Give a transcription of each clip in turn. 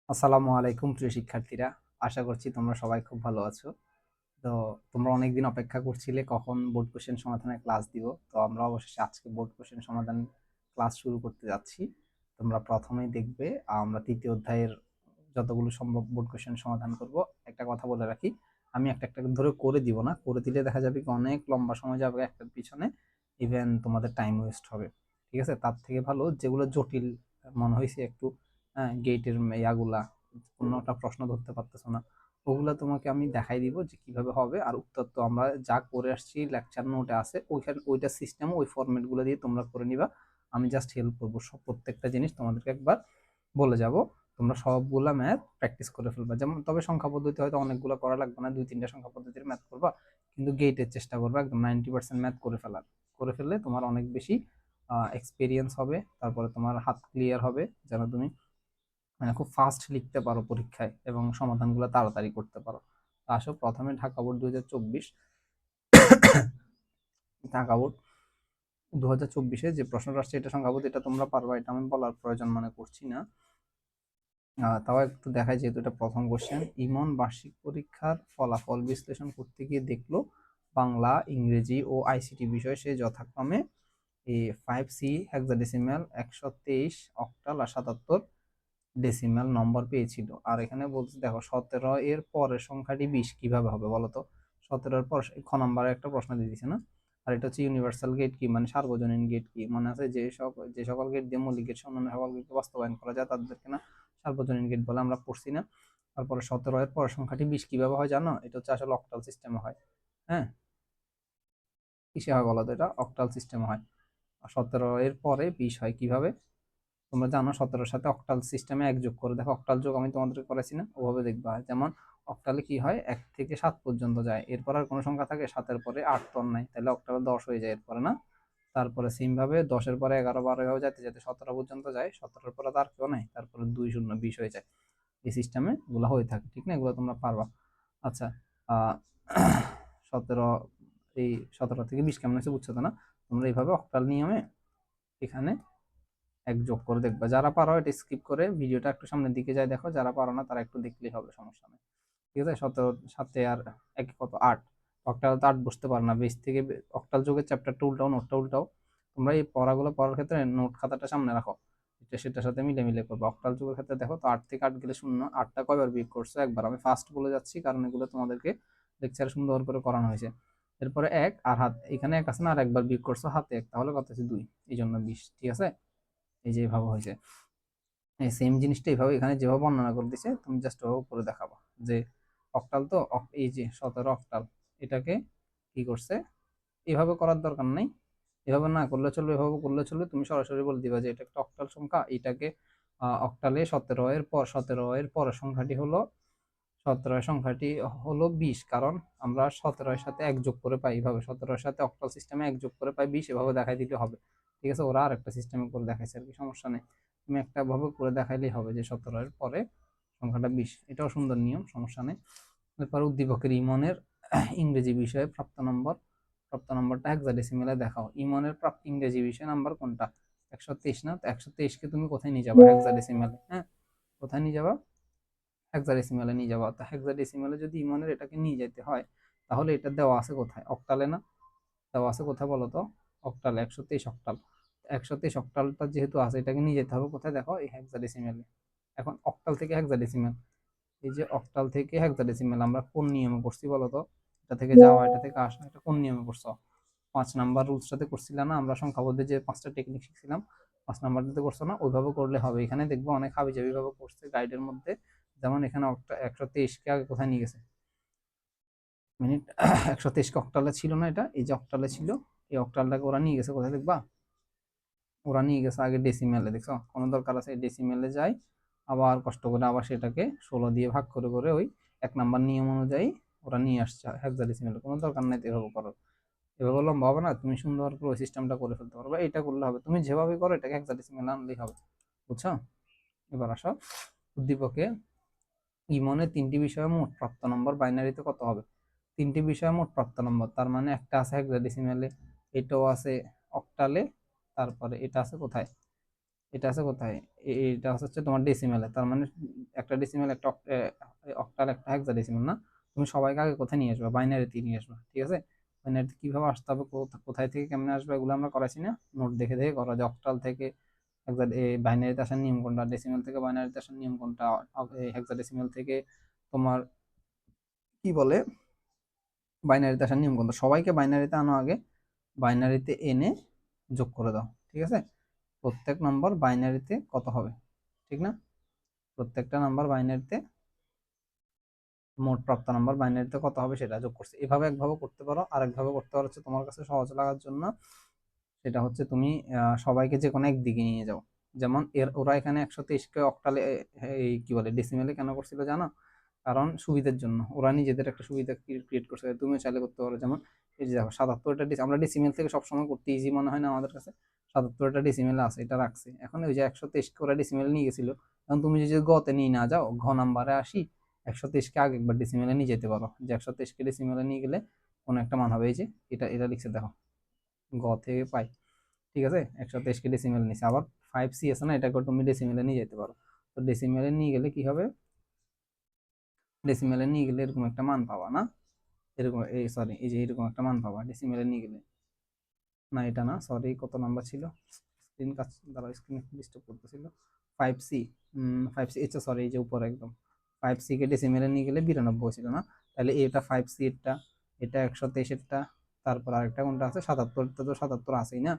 আসসালামু আলাইকুম প্রিয় শিক্ষার্থীরা। আশা করছি তোমরা সবাই খুব ভালো আছো। তো তোমরা অনেকদিন অপেক্ষা করছিলে কখন বোর্ড কোশ্চেন সমাধানের ক্লাস দিব। তো আমরা অবশেষে আজকে বোর্ড কোশ্চেন সমাধান ক্লাস শুরু করতে যাচ্ছি। তোমরা প্রথমেই দেখবে আমরা তৃতীয় অধ্যায়ের যতগুলো সম্ভব বোর্ড কোশ্চেন সমাধান করব। একটা কথা বলে রাখি, আমি একটা একটা ধরে করে দিব না, করে দিলে দেখা যাবে কি অনেক লম্বা সময় যাবে একটার পিছনে, ইভেন তোমাদের টাইম ওয়েস্ট হবে। ঠিক আছে, তার থেকে ভালো যেগুলো জটিল মনে হয়েছে একটু, গেটের ইয়াগুলা, কোনোটা প্রশ্ন ধরতে পারতেছো না, ওগুলা তোমাকে আমি দেখাই দিব যে কিভাবে হবে। আর উত্তর তো আমরা যা করে আসছি লেকচার নোটে আছে, ওইখানে ওইটা সিস্টেম ওই ফরম্যাট গুলো দিয়ে তোমরা করে নিবা। আমি জাস্ট হেল্প করবো, সব প্রত্যেকটা জিনিস তোমাদেরকে একবার বলে যাব। তোমরা সবগুলা ম্যাথ প্র্যাকটিস করে ফেলবা। যেমন তবে সংখ্যা পদ্ধতি হয়তো অনেকগুলো করা লাগবে না, দুই তিনটা সংখ্যা পদ্ধতির ম্যাথ করবা, কিন্তু গেটের চেষ্টা করবা একদম 90% ম্যাথ করে ফেলার। করে ফেললে তোমার অনেক বেশি এক্সপিরিয়েন্স হবে, তারপরে তোমার হাত ক্লিয়ার হবে, যেন তুমি মানে খুব ফাস্ট লিখতে পারো পরীক্ষায় এবং সমাধানগুলো তাড়াতাড়ি করতে পারো। তো আসো প্রথমে ঢাকা বোর্ড 2024, ঢাকা বোর্ড 2024-এ যে প্রশ্নটা আসছে এটা সংখ্যাবোধ, এটা তোমরা পারবা, এটা আমি বলার প্রয়োজন মনে করছি না। তাও একটু দেখাই, যেহেতু এটা প্রথম কোশ্চেন। ইমন বার্ষিক পরীক্ষার ফলাফল বিশ্লেষণ করতে গিয়ে দেখলো বাংলা, ইংরেজি ও আইসিটি বিষয়ে সে যথাক্রমে 5C হেক্সাডেসিমাল, 123 অক্টাল আর 77 ডেসিমাল নম্বর পেয়েছিল। আর এখানে বলছে দেখো 17 এর পরের সংখ্যাটি 20 কিভাবে হবে বলো তো। 17 এর পর খ নাম্বারে একটা প্রশ্ন দিয়ে দিছে না। আর এটা হচ্ছে ইউনিভার্সাল গেট কি, মানে সার্বজনীন গেট কি, মনে আছে যে সকল গেট দিয়ে মৌলিক গেট অন্যান্য সকল গেটকে বাস্তবায়ন করা যায় তাদেরকে না সার্বজনীন গেট বলে, আমরা পড়ছি না। তারপরে 17 এর পরের সংখ্যাটি 20 কিভাবে হয় জানো, এটা হচ্ছে আসলে অক্টাল সিস্টেমে হয়। হ্যাঁ, কিসে হয় বলো তো, এটা অক্টাল সিস্টেমে হয়। আর 17 এর পরে 20 হয় কিভাবে, তোমরা জানো 17-এর সাথে অক্টাল সিস্টেমে এক যোগ করে দেখো। অক্টাল যোগ আমি তোমাদেরকে করেছি না, ওভাবে দেখবা। যেমন অক্টালে কি হয়, 1 থেকে 7 পর্যন্ত যায়, এরপর আর কোনো সংখ্যা থাকে 7-এর পরে 8 তো আর নাই, তাহলে অক্টালে 10 হয়ে যায় এরপরে না। তারপরে সেম ভাবে 10-এর পরে 11, 12 এভাবে যেতে যেতে 17 পর্যন্ত যায়, 17-এর পরে তার কেউ নাই, তারপরে 2 শূন্য 20 হয়ে যায়। এই সিস্টেমে এগুলো হয়ে থাকে, ঠিক না, এগুলো তোমরা পারবা। আচ্ছা, আহ 17, এই 17 থেকে 20 কেমন হচ্ছে বুঝছো তো না। তোমরা এইভাবে অক্টাল নিয়মে এখানে এক যোগ করে দেখবা। যারা পারো এটা স্কিপ করে ভিডিওটা একটু সামনের দিকে যায় দেখো, যারা পারো না তারা একটু দেখলেই হবে, সমস্যা নেই। ঠিক আছে, 17 সাথে আর এক কত 8, অক্টাল তো 8 বসতে পারে না, 20 থেকে অক্টাল যোগের চ্যাপ্টারটা উল্টাও, নোটটা উল্টাও। তোমরা এই পড়াগুলো পড়ার ক্ষেত্রে নোট খাতাটা সামনে রাখো, এটা সেটার সাথে মিলে মিলে করবো। অক্টাল যুগের ক্ষেত্রে দেখো তো 8 থেকে 8 গেলে শূন্য, 8টা কয়বার বিয়োগ করছো একবার। আমি ফার্স্ট বলে যাচ্ছি কারণ এগুলো তোমাদেরকে লেকচারে সুন্দর করে করানো হয়েছে। এরপরে এক আর হাত, এখানে এক আছে না, আর একবার বিয়োগ করছো হাতে এক, তাহলে কত হচ্ছে 2, এই জন্য 20। ঠিক আছে, এই যে এভাবে হয়েছে। এই সেম জিনিসটা এইভাবে এখানে যেভাবে বর্ণনা করে দিছে তুমি জাস্ট ওভাবে করে দেখাবা যে অক্টাল তো এই যে 17 অক্টাল, এটাকে কি করছে, এভাবে করার দরকার নাই, এভাবে না করলে চলবে, এভাবে করলে চলবে। তুমি সরাসরি বলে দিবা যে এটা একটা অক্টাল সংখ্যা, এটাকে অক্টালে 17 এর পর 17 এর পরের সংখ্যাটি হলো 17 এর সংখ্যাটি হলো 20, কারণ আমরা 17 এর সাথে এক যোগ করে পাই, এইভাবে 17 এর সাথে অক্টাল সিস্টেমে এক যোগ করে পাই 20, এভাবে দেখাই দিলে হবে। ঠিক আছে, ওরা আর একটা সিস্টেমে করে দেখাইছে আর কি, সমস্যা নেই। তুমি একটা ভাবে করে দেখাইলেই হবে যে 17 এর পরে সংখ্যাটা 20, এটাও সুন্দর নিয়ম, সমস্যা নেই। এরপর উদ্দীপকের ইমনের ইংরেজি বিষয়ে প্রাপ্ত নম্বর, প্রাপ্ত নম্বরটা হেক্সাডেসিমেলে দেখাও। ইমনের প্রাপ্ত ইংরেজি বিষয় নাম্বার কোনটা, 123 না, তো 123-কে তুমি কোথায় নিয়ে যাবা, হেক্সাডেসিমেলে। হ্যাঁ, কোথায় নিয়ে যাবা, হেক্সাডেসিমেলে নিয়ে যাবা। তো হেক্সাডেসিমেলে যদি ইমনের এটাকে নিয়ে যেতে হয়, তাহলে এটা দেওয়া আছে কোথায়, অক্টালে না, দেওয়া আছে কোথায় বলো তো, অক্টাল, 123 অক্টাল। 123 অক্টালটা যেহেতু আছে, এটাকে নিয়ে যেতে হবে কোথায় দেখো, এই হেক্সাডেসিমেলে। এখন অক্টাল থেকে হেক্সাডেসিমেল, এই যে অক্টাল থেকে হেক্সাডেসিমেল আমরা কোন নিয়মে করছি বলো তো, এটা থেকে যাওয়া এটা থেকে আসা, এটা কোন নিয়মে করছো, 5 নাম্বার রুলসটাতে করছিলাম না আমরা, সংখ্যাবোধের যে 5টা টেকনিক শিখছিলাম, 5 নাম্বার দিতে করছো না, ওইভাবে করলে হবে। এখানে দেখবো অনেক হাবিজাবি ভাবে করছে গাইডের মধ্যে। যেমন এখানে 123-কে আগে কোথায় নিয়ে গেছে, মিনিট 123-কে অক্টালে ছিল না, এটা এই যে অক্টালে ছিল, এই অক্টালটাকে ওরা নিয়ে গেছে কোথায় দেখবা, ওরা নিয়ে গেছে আগে ডেসিমেলে। দেখছো, কোনো দরকার আছে ডেসিমেলে যায়, আবার কষ্ট করে আবার সেটাকে 16 দিয়ে ভাগ করে করে ওই 1 নাম্বার নিয়ম অনুযায়ী ওরা নিয়ে আসছে হেক্সাডেসিমেলে, কোনো দরকার নাই তো এভাবে করার। এভাবে লম্বা হবে না, তুমি সুন্দর করে ওই সিস্টেমটা করে ফেলতে পারবে, এটা করলে হবে। তুমি যেভাবে করো এটাকে হেক্সাডেসিমেলে আনলেই হবে, বুঝছো। এবার আসো উদ্দীপকে ইমনের 3টি বিষয়ে মোট প্রাপ্ত নম্বর বাইনারিতে কত হবে। 3টি বিষয়ে মোট প্রাপ্ত নম্বর, তার মানে একটা আছে হেক্সাডেসিমেলে, এটাও আছে অক্টালে, তারপরে এটা আছে কোথায়, এটা আছে কোথায়? এটা হচ্ছে তোমার ডেসিমেলে, তার মানে একটা ডেসিমেল, একটা অক্টাল, একটা হেক্সাডেসিমেল না? তুমি সবাইকে আগে কোথায় নিয়ে আসবে? বাইনারিতে নিয়ে আসবে, ঠিক আছে? বাইনারিতে কিভাবে আসতে হবে, কোথায় থেকে কেমনে আসবে, এগুলো আমরা করাইছি না? নোট দেখে দেখে করা যায়। অক্টাল থেকে বাইনারিতে আসার নিয়ম কোনটা, ডেসিমেল থেকে বাইনারিতে আসার নিয়ম কোনটা, হেক্সাডেসিমেল থেকে তোমার কি বলে বাইনারিতে আসার নিয়ম কোনটা, সবাইকে বাইনারিতে আনো আগে, বাইনারিতে এনে যোগ করে দাও, ঠিক আছে? প্রত্যেক নম্বর বাইনারিতে কত হবে, ঠিক না? প্রত্যেকটা নাম্বার বাইনারিতে, মোট প্রাপ্ত নাম্বার বাইনারিতে কত হবে সেটা যোগ করছে। এভাবে একভাবে করতে পারো, আরেকভাবে করতে পারো হচ্ছে তোমার কাছে সহজ লাগার জন্য, সেটা হচ্ছে তুমি সবাইকে যে কোনো একদিকে নিয়ে যাও। যেমন ওরা এখানে 123কে অক্টালে এই কি বলে ডেসিমেলে কেন করছিল জানো? কারণ সুবিধার জন্য, ওরা নিজেদের একটা সুবিধা ক্রিয়েট করছে, তুমিও চাইলে করতে পারো। যেমন এই যে দেখো 77টা আমরা ডেসিমেল থেকে সবসময় করতে ইজি মনে হয় না আমাদের কাছে, 77টা ডেসিমেল আছে, এটা রাখছে। এখন ওই যে 123কে ওরা ডেসিমেলে নিয়ে গেছিল, এখন তুমি যদি গতে নিয়ে না যাও, ঘ নাম্বারে আসি, 123কে আগে একবার ডেসিমেলে নিয়ে যেতে পারো, যে 123কে ডেসিমেলে নিয়ে গেলে কোনো একটা মান হবে। এই যে এটা এটা লিখছে দেখো, গ থেকে পাই, ঠিক আছে? 123কে ডেসিমেলে নিছে, আবার 5c আছে না, এটাকে তুমি ডেসিমেলে নিয়ে যেতে পারো। তো ডেসিমেলে নিয়ে গেলে কি হবে, ডেসিমেলে নিয়ে গেলে এরকম একটা মান পাবা না? এরকম, এই সরি, এই যে এরকম একটা মান পাবা ডেসিমেলে নিয়ে গেলে। না এটা না, সরি, কত নাম্বার ছিল, স্ক্রিন কাজ দ্বারা স্ক্রিন ডিস্টার্ব করতেছিল। 5c, 5c, আচ্ছা সরি, এই যে উপরে একদম 5c কে ডেসিমেলে নিয়ে গেলে 92 ছিল না? তাহলে এটা 5c এরটা, এটা 123 এরটা, তারপর আরেকটা কোনটা আছে 77, তো 77 আছেই না,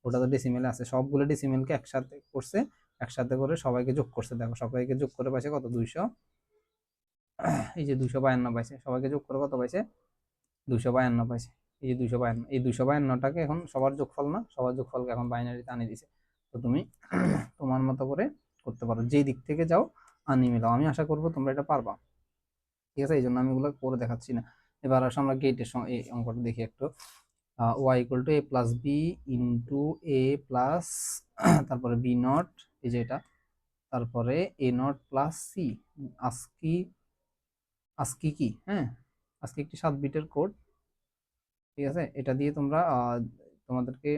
ওটা তো ডেসিমেলে আছে। সবগুলো ডেসিমেলকে একসাথে করছে, একসাথে করে সবাইকে যোগ করছে, দেখো সবাইকে যোগ করে পাইছে কত, 200, এই যে 252 পাইছে, সবাইকে যোগ করে কত পাইছে, 252 পাইছে। এই যে 252, এই 252টাকে এখন সবার যোগফল না, সবার যোগফলকে এখন বাইনারিতে আনিয়ে দিছে। তো তুমি তোমার মতো করে করতে পারো, যেই দিক থেকে যাও আনিয়ে মিলাও। আমি আশা করবো তোমরা এটা পারবা, ঠিক আছে? এই জন্য আমি এগুলো করে দেখাচ্ছি না। এবার আসলে আমরা গেটের এই অঙ্কটা দেখি একটু। Y equal to A plus B into A plus তারপরে বি নট, এই যে এটা, তারপরে এ নট প্লাস সি। আজকি আজকি কি, হ্যাঁ, আজকে একটি 7 বিটের কোড, ঠিক আছে? এটা দিয়ে তোমরা তোমাদেরকে,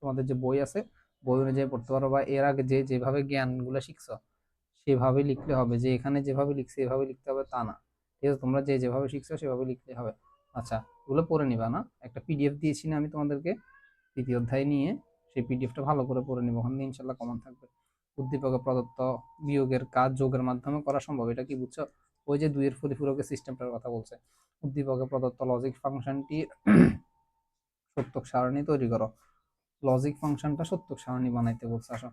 তোমাদের যে বই আছে, বই অনুযায়ী পড়তে পারো, বা এর আগে যে যেভাবে জ্ঞানগুলো শিখছো সেভাবে লিখলে হবে, যে এখানে যেভাবে লিখছে এভাবে লিখতে হবে তা না, ঠিক আছে? তোমরা যে যেভাবে শিখছো সেভাবে লিখলে হবে। আচ্ছা, এগুলো পড়ে নিবা না? একটা পিডিএফ দিয়েছি না আমি তোমাদেরকে, তৃতীয় অধ্যায় নিয়ে, সেই পিডিএফটা ভালো করে পড়ে নিবো, ওখানে ইনশাল্লাহ কমন থাকবে। উদ্দীপকে প্রদত্ত বিয়োগের কাজ যোগের মাধ্যমে করা সম্ভব, এটা কি বুঝছো? ওই যে দুইয়ের পরিপূরকের সিস্টেমটার কথা বলছে। উদ্দীপকে প্রদত্ত লজিক ফাংশনটি সত্যক সারণী তৈরি করো, লজিক ফাংশনটা সত্যক সারণী বানাইতে বলছে। আসো,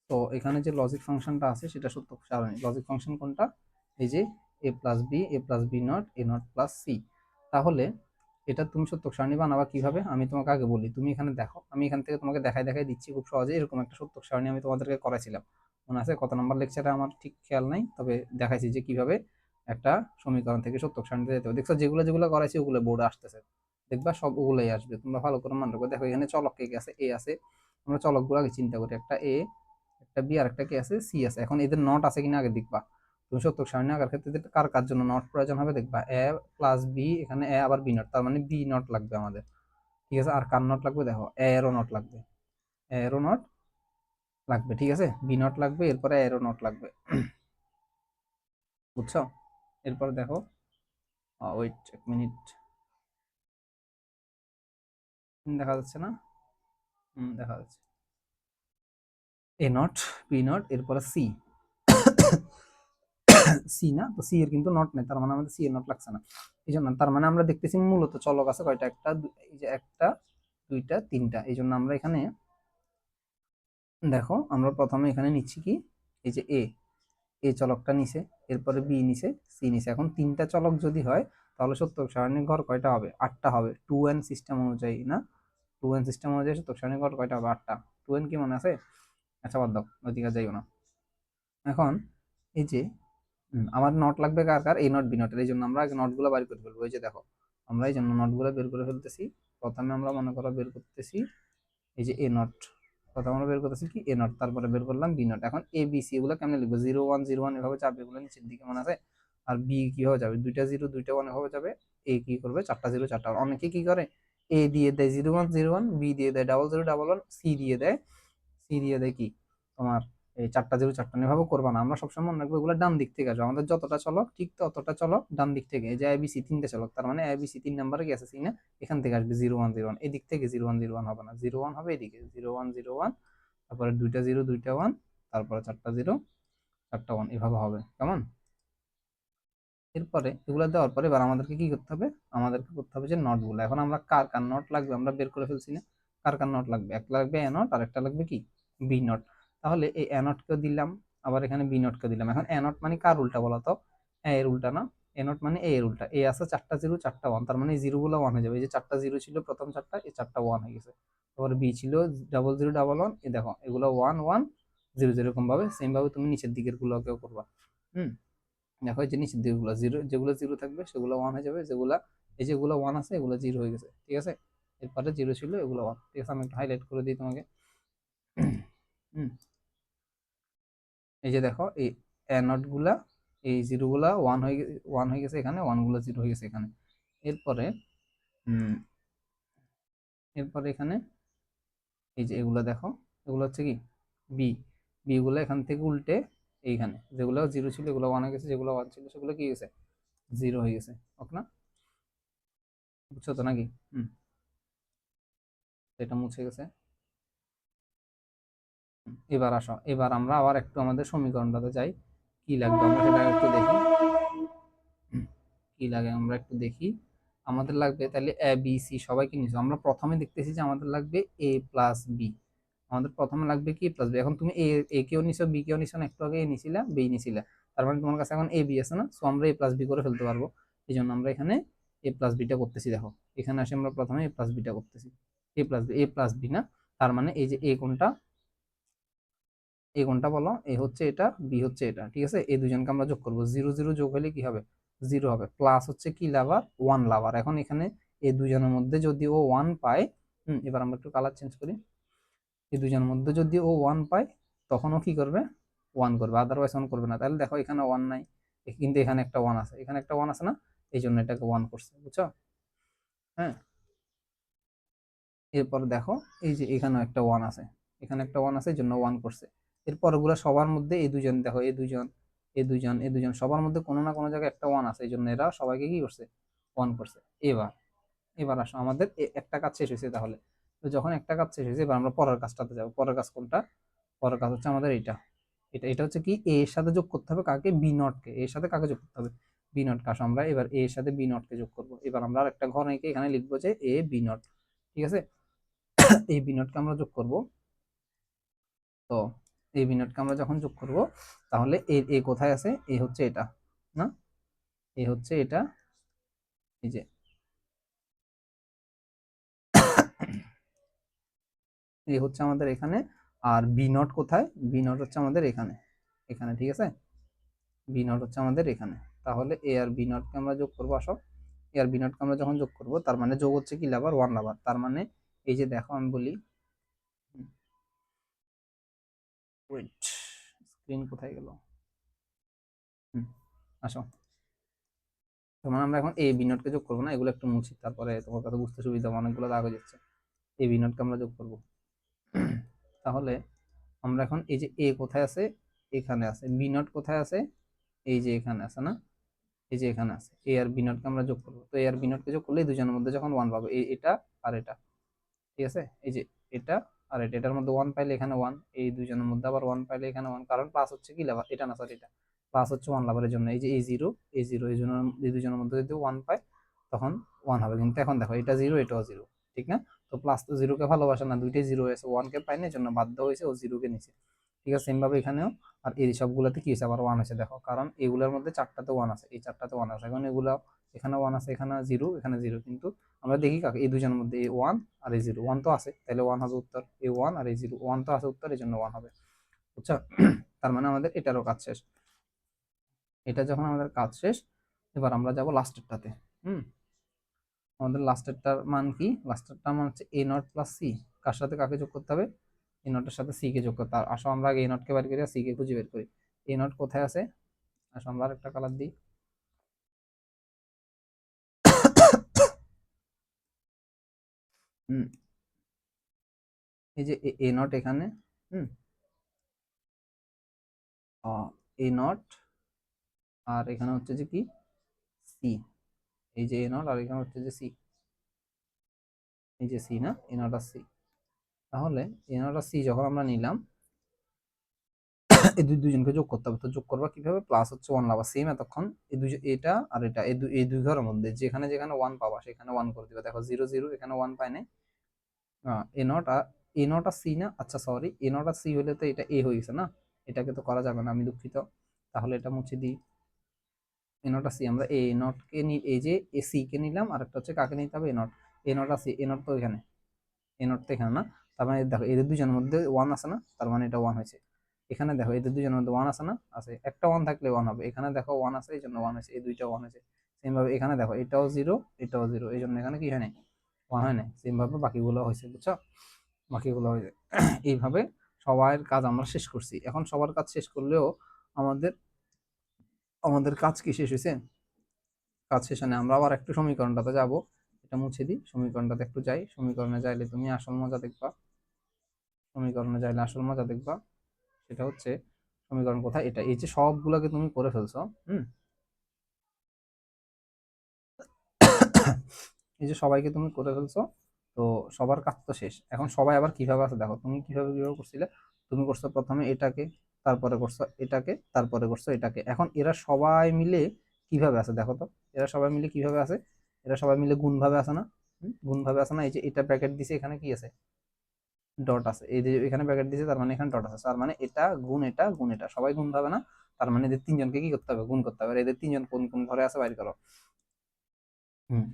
তো এখানে যে লজিক ফাংশনটা আছে সেটা সত্যক সারণী। লজিক ফাংশন কোনটা? এই যে A plus B, A plus B not, A not plus C. তাহলে এটা তুমি সত্যক সারণী বানাবা কিভাবে আমি তোমাকে আগে বলি। তুমি এখানে দেখো, আমি এখান থেকে তোমাকে দেখাই দেখাই দিচ্ছি খুব সহজে। এরকম একটা সত্যক সারণী আমি তোমাদেরকে করাইছিলাম, মনে আছে? কত নম্বর লেকচারে আমার ঠিক খেয়াল নাই, তবে দেখাইছি যে কিভাবে একটা সমীকরণ থেকে সত্যক সারণীতে যেতে হবে। দেখছো যেগুলো যেগুলো করাইছি ওগুলো বোর্ডে আসতেছে, দেখবা সব ওগুলোই আসবে। তোমরা ভালো করে মনে রাখো। দেখো এখানে চলক কে আছে, এ আছে, আমরা চলকগুলো আগে চিন্তা করি। একটা এ, একটা বি, আর একটা কি আছে, সি আছে। এখন এদের নট আছে কিনা আগে দেখবা। তুমি সত্যক সারণী আঁকার ক্ষেত্রে কার কার জন্য নট প্রয়োজন হবে দেখবা, এ প্লাস বি, এখানে এ আবার বি নট, তার মানে বি নট লাগবে আমাদের, ঠিক আছে? আর কার নট লাগবে দেখো, এ এরও নট লাগবে, এ এরও নট লাগবে, ঠিক আছে? বি নট লাগবে, এরপরে এ এরও নট লাগবে, বুঝছো? এরপর দেখো, ওয়েট এক মিনিট, দেখা যাচ্ছে না? দেখা যাচ্ছে, এ নট, বি নট, এরপরে সি, সি না? তো সি এর কিন্তু নট নেই, তার মানে আমাদের সি এর নট লাগছে না। এই জন্য তার মানে আমরা দেখতেছি মূলত চলক আছে কয়টা, একটা এই যে একটা, দুইটা, তিনটা। এই জন্য আমরা এখানে দেখো, আমরা প্রথমে এখানে নিচ্ছি কি, এই যে এ, এ চলকটা নিছে, এরপরে বি নিছে, সি নিছে। এখন তিনটা চলক যদি হয় তাহলে সত্যক সারণীর ঘর কয়টা হবে? 8টা হবে, 2n সিস্টেম অনুযায়ী না? 2n সিস্টেম অনুযায়ী সত্যক সারণীর ঘর কয়টা হবে? 8টা। 2n কি মনে আছে? আচ্ছা বাদ দাও, ওইদিকে যাইও না। এখন এই যে আমার নট লাগবে কার কার, এই নট বি নটের। এই জন্য আমরা আগে নটগুলো বের করে ফেলবো। এই যে দেখো, আমরা এই জন্য নটগুলো বের করে ফেলতেছি। প্রথমে আমরা মনে করো বের করতেছি এই যে এ নট, প্রথমে আমরা বের করতেছি কি, এ নট, তারপরে বের করলাম বি নট। এখন এ বি সি এগুলো কেমনে লিখবো? 0 1 0 1 এভাবে চাপবে, এগুলো নিচের দিকে, মনে আছে? আর বি কিভাবে যাবে? দুইটা জিরো দুইটা ওয়ান এভাবে যাবে। এ কি করবে? চারটা জিরো চারটা ওয়ান। অনেকে কি করে, এ দিয়ে দেয় 0 1 0 1, বি দিয়ে দেয় 0 0 1 1, সি দিয়ে দেয় সি দিয়ে দেখি তোমার এই 4টা 0 4টা এভাবে করবা না, আমরা সবসময় মনে রাখবো এগুলো ডান দিক থেকে আসবে, আমাদের যতটা চলো ঠিক ততটা চলো ডান দিক থেকে। এই যে এবিসি 3টে চলো, তার মানে এবিসি 3 নাম্বারে গেছে সি না, এখান থেকে আসবে 0 1 0 1, এদিক থেকে 0 1 0 1 হবে না, 0 1 হবে এদিকে 0 1 0 1, তারপরে 2টা 0 2টা 1, তারপরে 4টা 0 4টা 1, এভাবে হবে কেমন। এরপরে এগুলো দেওয়ার পরে এবার আমাদেরকে কি করতে হবে, আমাদেরকে করতে হবে যে নটগুলো, এখন আমরা কার কার নট লাগবে আমরা বের করে ফেলছি না, কার কার নট লাগবে, একটা লাগবে এ নট আর একটা লাগবে কি বি নট। তাহলে এই এ নটকে দিলাম, আবার এখানে বি নটকে দিলাম। এখন এ নট মানে কার উল্টা বলো তো, এ এর উল্টা না, এ নট মানে এ এর উল্টা, এ আছে 4টা 0 4টা 1, তার মানে এই জিরো গুলো 1 হয়ে যাবে, এই যে 4টা 0 ছিল প্রথম 4টা, এই 4টা 1 হয়ে গেছে। তারপরে বি ছিল 00 11, এই দেখো এগুলো 1 1 0, যেরকম ভাবে সেম ভাবে তুমি নিচের দিকের গুলোকেও করবা। হুম, দেখো এই যে নিচের দিকগুলো জিরো, যেগুলো জিরো থাকবে সেগুলো 1 হয়ে যাবে, যেগুলা এই যেগুলো 1 আছে এগুলো 0 হয়ে গেছে, ঠিক আছে। এরপরে 0 ছিল এগুলো 1, ঠিক আছে। আমি একটু হাইলাইট করে দিই তোমাকে। হুম, এই যে দেখো এই এ নট গুলা, এই জিরো গুলা 1 হয়ে গেছে এখানে, 1 গুলা 0 হয়ে গেছে এখানে। এরপরে হুম, এরপরে এখানে এই যে এগুলো দেখো, এগুলো হচ্ছে কি বি, বি গুলো এখান থেকে উল্টে এইখানে যেগুলো 0 ছিল এগুলো 1 হয়ে গেছে, যেগুলো 1 ছিল সেগুলো কি হয়েছে 0 হয়ে গেছে, ওকে না, বুঝছো তো নাকি? হুম, এটা মুছে গেছে। এবার আসো, এবার আমরা আবার একটু আমাদের সমীকরণটাতে যাই, কি লাগবে আমরা সেটা একটু দেখি। কি লাগে আমরা একটু দেখি, আমাদের লাগবে তাহলে এ বি সি সবাইকে নিয়েছো, আমরা প্রথমে দেখতেছি যে আমাদের লাগবে এ প্লাস বি, আমাদের প্রথমে লাগবে কি প্লাস বি। এখন তুমি এ কেও নিছো বি কেও নিছো না, একটু আগে এ নিছিলা বি নিছিলা, তার মানে তোমার কাছে এখন এ বি আছে না, সো আমরা এ প্লাস বি করে ফেলতে পারবো। এই জন্য আমরা এখানে এ প্লাস বিটা করতেছি, দেখো এখানে আসে আমরা প্রথমে এ প্লাস বিটা করতেছি, এ plus B, A plus B না, তার মানে এই যে এ কোনটা, এ কোনটা বলো, এ হচ্ছে এটা বি হচ্ছে এটা, ঠিক আছে। এই দুজনকে আমরা যোগ করব, 0 0 যোগ হলে কি হবে 0 হবে, প্লাস হচ্ছে কি লাভার 1 লাভার। এখন এখানে এই দুজনের মধ্যে যদি ও 1 পায়, এবার আমরা একটু কালার চেঞ্জ করি, এই দুজনের মধ্যে যদি ও 1 পায় তখন ও কি করবে 1 করবে, আদারওয়াইজ 1 করবে না। তাহলে দেখো এখানে 1 নাই, কিন্তু এখানে একটা 1 আছে, এখানে একটা 1 আছে না, এই জন্য এটাকে 1 করছে, বুঝছো? হ্যাঁ, এরপর দেখো এই যে এখানেও একটা 1 আছে, এখানে একটা 1 আছে এই জন্য 1 করছে। এরপর গুলো সবার মধ্যে এই দুজন দেখো, এই দুজন এই দুজন এই দুজন সবার মধ্যে কোনো না কোনো জায়গায় একটা 1 আছে, এই জন্য এরা সবাইকে কি করছে 1 করছে। এবার এবার আসো আমাদের একটা কাজ শেষ হয়েছে, তাহলে তো যখন একটা কাজ শেষ হয়েছে এবার আমরা পরের কাজটাতে যাবো। পরের কাজ কোনটা, পরের কাজ হচ্ছে আমাদের এইটা, এটা হচ্ছে কি এ এর সাথে যোগ করতে হবে কাকে, বি নট কে, এর সাথে কাকে যোগ করতে হবে বি নট কে। আসো আমরা এবার এ এর সাথে বি নট কে যোগ করবো, এবার আমরা আর একটা ঘর এঁকে এখানে লিখবো যে এ বি নট, ঠিক আছে। এই বিনোডকে আমরা যোগ করব, তো এই বিনোডকে আমরা যখন যোগ করব তাহলে এর এ কোথায় আছে, এ হচ্ছে এটা না, এ হচ্ছে এটা, এই যে এ হচ্ছে আমাদের এখানে, আর বি নট কোথায়, বি নট হচ্ছে আমাদের এখানে, এখানে ঠিক আছে, বি নট হচ্ছে আমাদের এখানে। তাহলে এ আর বি নটকে আমরা যোগ করবো, আসো এ আর বি নটকে আমরা যখন যোগ করব তার মানে যোগ হচ্ছে কি লাভার 1 লাভার, তার মানে এই যে দেখো আমি বলি, ওয়েট স্ক্রিন কোথায় গেল, হুম, আসো, তার মানে আমরা এখন এ বি নটকে যোগ করবো না, এগুলো একটু মুছি তারপরে তোমার কাছে বুঝতে সুবিধা হবে, অনেকগুলো দাগ হয়ে যাচ্ছে। এ বি নটকে আমরা যোগ করবো, তাহলে আমরা এখন এই যে এ কোথায় আছে, এখানে আছে, বি নট কোথায় আছে, এই যে এখানে আছে না, এই যে এখানে আছে, এ আর বি নটকে আমরা যোগ করবো, তো এ আর বি নটকে যোগ করলে এই দুজনের মধ্যে যখন 1 পাবো, এটা আর এটা, ঠিক আছে, এই যে এটা আর এটা, এটার মধ্যে 1 পাইলে এখানে 1, এই দুজনের মধ্যে আবার 1 পাইলে এখানে 1, কারণ প্লাস হচ্ছে কি লাভার, এটা না সরি এটা প্লাস হচ্ছে 1 লাভারের জন্য, এই যে এই জিরো এই জিরো, এই জন্য এই দুজনের মধ্যে যদি 1 পায় তখন 1 হবে। কিন্তু এখন দেখো এটা জিরো এটাও জিরো, ঠিক না, তো প্লাস তো জিরোকে ভালোবাসে না, দুইটাই জিরো হয়েছে, 1 কে পাইনি এই জন্য বাধ্য হয়েছে ও 0 কে নিচে, ঠিক আছে। সেম ভাবে এখানেও, আর এই সবগুলোতে কি হয়েছে আবার 1 আছে, দেখো কারণ এগুলোর মধ্যে 4টাতে 1 আছে, এই 4টাতে 1 আছে, এখন এগুলো এখানে 1 আছে, এখানে 0 এখানে 0, কিন্তু আমরা দেখি কাকে এই দুজনের মধ্যে এই 1 আর এই 0, 1 তো আছে তাহলে 1 হবে উত্তর, এই 1 আর এই 0, 1 তো আছে উত্তর এই জন্য 1 হবে, বুঝছো? তার মানে আমাদের এটারও কাজ শেষ। এটা যখন আমাদের কাজ শেষ এবার আমরা যাব লাস্টেরটাতে। হুম, আমাদের লাস্টেরটার মান কি, লাস্টেরটার মান হচ্ছে এ নট প্লাস সি, কার সাথে কাকে যোগ করতে হবে, এ নটের সাথে সি কে যোগ করতে হবে। আসো আমরা আগে এ নটকে বের করি আর সি কে খুঁজে বের করি। এ নট কোথায় আছে, আসো আমরা আরেকটা কালার দিই। হুম, এই যে এ নট এখানে, হুম, এ নট, আর এখানে হচ্ছে যে কি সি, এই যে এ নট আর এখানে হচ্ছে যে সি, এই যে সি না, এ নট আর সি। তাহলে এ নট আর সি যখন আমরা নিলাম, এই দুইজনকে যোগ করতে হবে। তো যোগ করবা কিভাবে, প্লাস হচ্ছে ওয়ান লাভা সেম এতক্ষণ, এই দুই, এটা আর এটা, এই দুই ঘরের মধ্যে যেখানে যেখানে ওয়ান পাবা সেখানে ওয়ান করে দিবা। দেখো জিরো জিরো, এখানে ওয়ান পাই নাই। এ নট আর এ নট আর সি না, আচ্ছা সরি, এ নট আর সি হলে তো এটা এ হয়ে গেছে না, এটাকে তো করা যাবে না, আমি দুঃখিত। তাহলে এটা মুছে দিই। এ নট আর সি, আমরা এ নট কে নি, এই যে এ সি কে নিলাম, আর একটা হচ্ছে কাকে নিতে হবে, এ নট। এ নট আর সি, এ নট তো এখানে, এ নট তো এখানে না। তার মানে দেখো এদের দুজনের মধ্যে ওয়ান আছে না, তার মানে এটা ওয়ান হয়েছে। এখানে দেখো এদের দুজনের মধ্যে ওয়ান আছে না, আছে, একটা ওয়ান থাকলে ওয়ান হবে। এখানে দেখো ওয়ান আছে, এই জন্য ওয়ান হয়েছে, এই দুইটা ওয়ান হয়েছে। সেম ভাবে এখানে দেখো এটাও জিরো, এটাও জিরো, এই জন্য এখানে কি হয় নাই, ওয়ান হয় নাই। সেম ভাবে বাকিগুলো হয়েছে, বুঝছো, বাকিগুলো হয়েছে। এইভাবে সবার কাজ আমরা শেষ করছি। এখন সবার কাজ শেষ করলেও আমাদের আমাদের কাজ কি শেষ হয়েছে, কাজ শেষ হয় না। আমরা আবার একটু সমীকরণটাতে যাব, এটা মুছে দিই, সমীকরণটাতে একটু যাই। সমীকরণে যাইলে তুমি আসল মজা দেখবা, সমীকরণে যাইলে আসল মজা দেখবা। সেটা হচ্ছে সমীকরণ কোথায়, এটা, এই যে সবগুলোকে তুমি করে ফেলছো, হুম, এই যে সবাইকে তুমি করে ফেলছো, তো সবার কাজ তো শেষ। এখন সবাই আবার কিভাবে আছে দেখো, তুমি কিভাবে কিভাবে করছিলে, তুমি করছো প্রথমে এটাকে, তারপরে করছো এটাকে, তারপরে করছো এটাকে। এখন এরা সবাই মিলে কিভাবে আছে দেখো তো, এরা সবাই মিলে কিভাবে আছে, এরা সবাই মিলে গুণ ভাবে আছে না, গুণ ভাবে আছে না। এই যে এটা ব্র্যাকেট দিছে, এখানে কি আছে, ডট আছে, এই যে এখানে ব্র্যাকেট দিছে, তার মানে এখানে ডট আছে, তার মানে এটা গুণ এটা গুণ এটা, সবাই গুণ ভাবে না। তার মানে এদের তিনজনকে কি করতে হবে, গুণ করতে হবে। আর এদের তিনজন কোন কোন ঘরে আছে বাইর করো।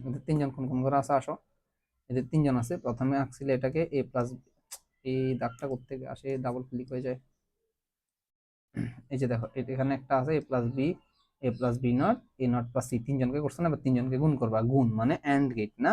এদের তিনজন কোন কোন ঘরে আছে আসো। এদের তিনজন আছে, প্রথমে আঁকছিলে এটাকে এ প্লাস, এই দাগটা করতে আসে ডাবল ক্লিক হয়ে যায়। এই যে দেখো এখানে একটা আছে A plus B, A plus B not, A not plus C, তিনজনকে করছে না, বা তিনজনকে গুণ করবা। গুণ মানে অ্যান্ড গেট না,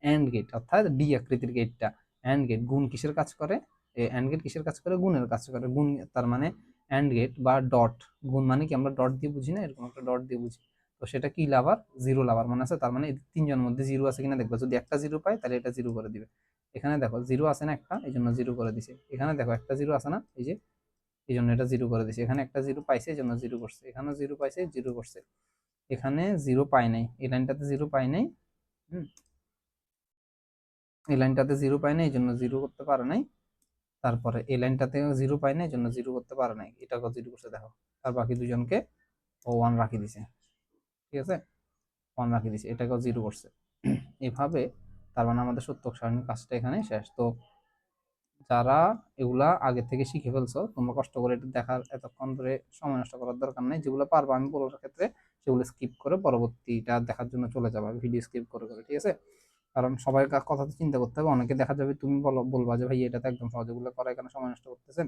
অ্যান্ড গেট অর্থাৎ ডি আকৃতির গেটটা অ্যান্ড গেট। গুণ কিসের কাজ করে, অ্যান্ড গেট কিসের কাজ করে, গুণের কাজ করে। গুণ তার মানে অ্যান্ড গেট বা ডট, গুণ মানে কি আমরা ডট দিয়ে বুঝি না, এরকম একটা ডট দিয়ে বুঝি। তো সেটা কি লাভার, জিরো লাভার মনে আছে। তার মানে এই তিনজনের মধ্যে জিরো আছে কিনা দেখবা, যদি একটা জিরো পায় তাহলে এটা জিরো করে দিবে। এখানে দেখো জিরো আছে না একটা, এই জন্য জিরো করে দিছে। এখানে দেখো একটা জিরো আছে না, এই যে, এই জন্য এটা জিরো করে দিছে। এখানে একটা জিরো পাইছে, এই জন্য জিরো করছে। এখানেও জিরো পাইছে, জিরো করছে। এখানে জিরো পাই নাই, এই লাইনটাতে জিরো পাই নাই। হুম, এই লাইনটাতে জিরো পাই নাই, এই জন্য জিরো করতে পারে নাই। তারপরে এই লাইনটাতে জিরো পাই নাই, এই জন্য জিরো করতে পারে নাই, এটাকে জিরো করছে দেখো। আর বাকি দুজনকে ও ওয়ান রাখি দিছে, ঠিক আছে, ওয়ান রাখি দিছে, এটাকেও জিরো করছে। এভাবে তার মানে আমাদের সত্যক সারণীর কাজটা এখানে শেষ। তো যারা এগুলা আগে থেকে শিখে ফেলছো, তোমরা কষ্ট করে এটা দেখার এতক্ষণ ধরে সময় নষ্ট করার দরকার নেই। যেগুলো পারবো আমি বলার ক্ষেত্রে সেগুলো স্কিপ করে পরবর্তীটা দেখার জন্য চলে যাবে, ভিডিও স্কিপ করে করে, ঠিক আছে। কারণ সবাই কথা তো চিন্তা করতে হবে। অনেকে দেখা যাবে তুমি বলবা যে ভাই এটা তো একদম সহজ, এগুলো করা এখানে সময় নষ্ট করতেছেন।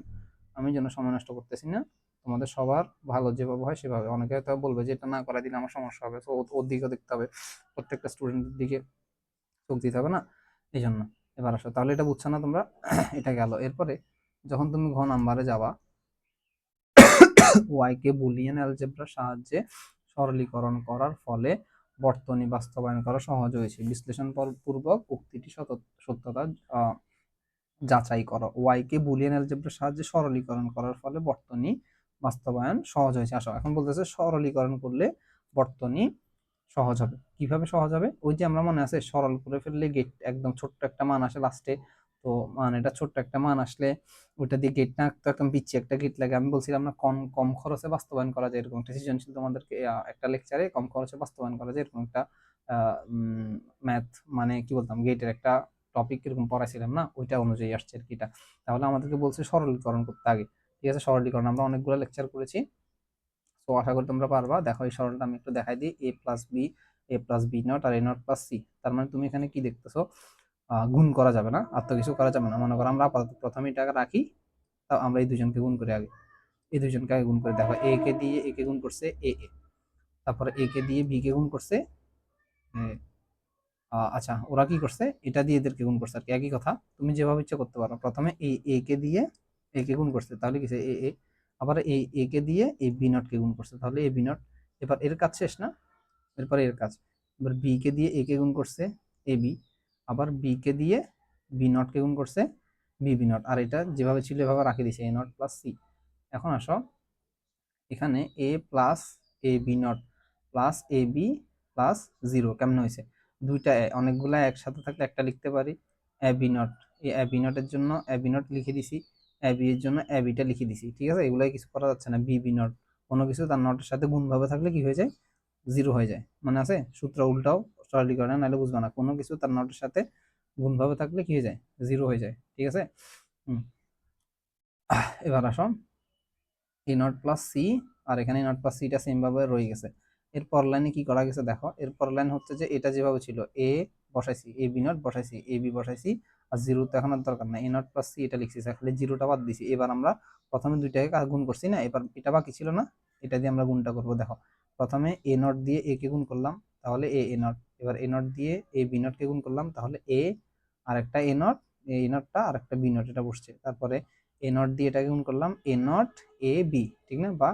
আমি যেন সময় নষ্ট করতেছি না, তোমাদের সবার ভালো যেভাবে হয় সেভাবে। অনেকে হয়তো বলবে যে এটা না করা দিলে আমার সমস্যা হবে, তো ওর দিকে দেখতে হবে, প্রত্যেকটা স্টুডেন্টের দিকে চোখ দিতে হবে না, এই জন্য। এবার আসো, তাহলে এটা বুঝছো না তোমরা, এটা গেল। এরপরে যখন তুমি ঘ নাম্বারে যাবা, ওয়াই কে বুলিয়ান অ্যালজেব্রার সাহায্যে সরলীকরণ করার ফলে বর্তনী বাস্তবায়ন করা সহজ হয়েছে, বিশ্লেষণ পূর্বক উক্তিটি সত্যতা যাচাই করো। ওয়াই কে বুলিয়ান অ্যালজেব্রার সাহায্যে সরলীকরণ করার ফলে বর্তনী বাস্তবায়ন সহজ হয়েছে। আসো, এখন বলতেছে সরলীকরণ করলে বর্তনী সহজ হবে। কিভাবে সহজ হবে, ওই যে আমরা মনে আছে সরল করে ফেললে গেট একদম ছোট্ট একটা মান আসে লাস্টে। তো মানে এটা ছোট্ট একটা মান আসলে ওইটা দিয়ে গেট না তো একদম পিচ্ছি একটা গেট লাগে। আমি বলছিলাম না কম কম খরচে বাস্তবায়ন করা যায়, এরকম একটা সৃজনশীল তোমাদেরকে একটা লেকচারে কম খরচে বাস্তবায়ন করা যায় এরকম একটা ম্যাথ, মানে কি বলতাম, গেটের একটা টপিক এরকম পড়াইছিলাম না, ওইটা অনুযায়ী আসছে আর কি এটা। তাহলে আমাদেরকে বলছে সরলীকরণ করতে আগে, ঠিক আছে। সরলীকরণ আমরা অনেকগুলো লেকচার করেছি, তো আশা করি তোমরা পারবা। দেখো এই সরলটা আমি একটু দেখাই দিই, A plus B, A plus B not আর এ নট প্লাস সি। তার মানে তুমি এখানে কি দেখতেছো, গুণ করা যাবে না, আর তো কিছু করা যাবে না। মনে করো আমরা আপাতত প্রথমে টাকা রাখি, তাও আমরা এই দুজনকে গুণ করি আগে। এই দুজনকে আগে গুণ করে দেখো, এ কে দিয়ে এ কে গুণ করছে এ এ, তারপরে এ কে দিয়ে বি কে গুণ করছে আচ্ছা, ওরা কি করছে, এটা দিয়ে এদেরকে গুণ করছে আর কি, একই কথা। তুমি যেভাবে ইচ্ছা করতে পারো। প্রথমে এই এ কে দিয়ে এ কে গুণ করছে, তাহলে কি এ এ, আবার এই এ কে দিয়ে এই বি নট কে গুণ করছে, তাহলে এ বি নট। এবার এর কাজ শেষ না, এরপরে এর কাজ। এবার বি কে দিয়ে এ কে গুণ করছে এ বি, আবার বি কে দিয়ে বি নট কে গুণ করছে বি বি নট, আর এটা যেভাবে ছিল এভাবে রাখি দিছে এ নট প্লাস সি। এখন আসো এখানে A plus A B not plus A B plus zero কেমন হয়েছে? দুইটা অনেকগুলা একসাথে থাকলে একটা লিখতে পারি এ বি নট। এই এ বি নটের জন্য এ বি নট লিখে দিছি, এ বি এর জন্য এ বিটা লিখে দিছি, ঠিক আছে? এগুলাই কিছু করা যাচ্ছে না। বি বি নট কোনো কিছু তার নটের সাথে গুণভাবে থাকলে কি হয়ে যায়? জিরো হয়ে যায়। মানে আছে সূত্র উল্টাও সরলীকরণে, নাহলে বুঝবা না। কোনো কিছু তার নটের সাথে গুণভাবে থাকলে কি হয়ে যায়? জিরো হয়ে যায়, ঠিক আছে? হুম। এবার আসো এ নট প্লাস সি, আর এখানে নট প্লাস সিটা সেম ভাবে রয়ে গেছে। এরপর লাইনে কি করা গেছে দেখো, এরপর লাইন হচ্ছে যে এটা যেভাবে ছিল এ বসাইছি, এ বি নট বসাইছি, এ বি বসাইছি, আর জিরো তো এখন আর দরকার নাই, এ নট প্লাস সি এটা লিখছি, খালি জিরোটা বাদ দিছি। এবার আমরা প্রথমে দুইটাকে গুণ করছি না, এবার এটা বাকি ছিল না, এটা দিয়ে আমরা গুণটা করবো। দেখো প্রথমে এ নট দিয়ে এ কে গুণ করলাম, তাহলে এ এ নট। এবার এ নট দিয়ে এ বি নট কে গুণ করলাম, তাহলে এ আর একটা এ নট, এ নটটা আর একটা বি নট, এটা বসছে। তারপরে এ নট দিয়ে এটাকে গুণ করলাম, এ নট এ বি, ঠিক না? বা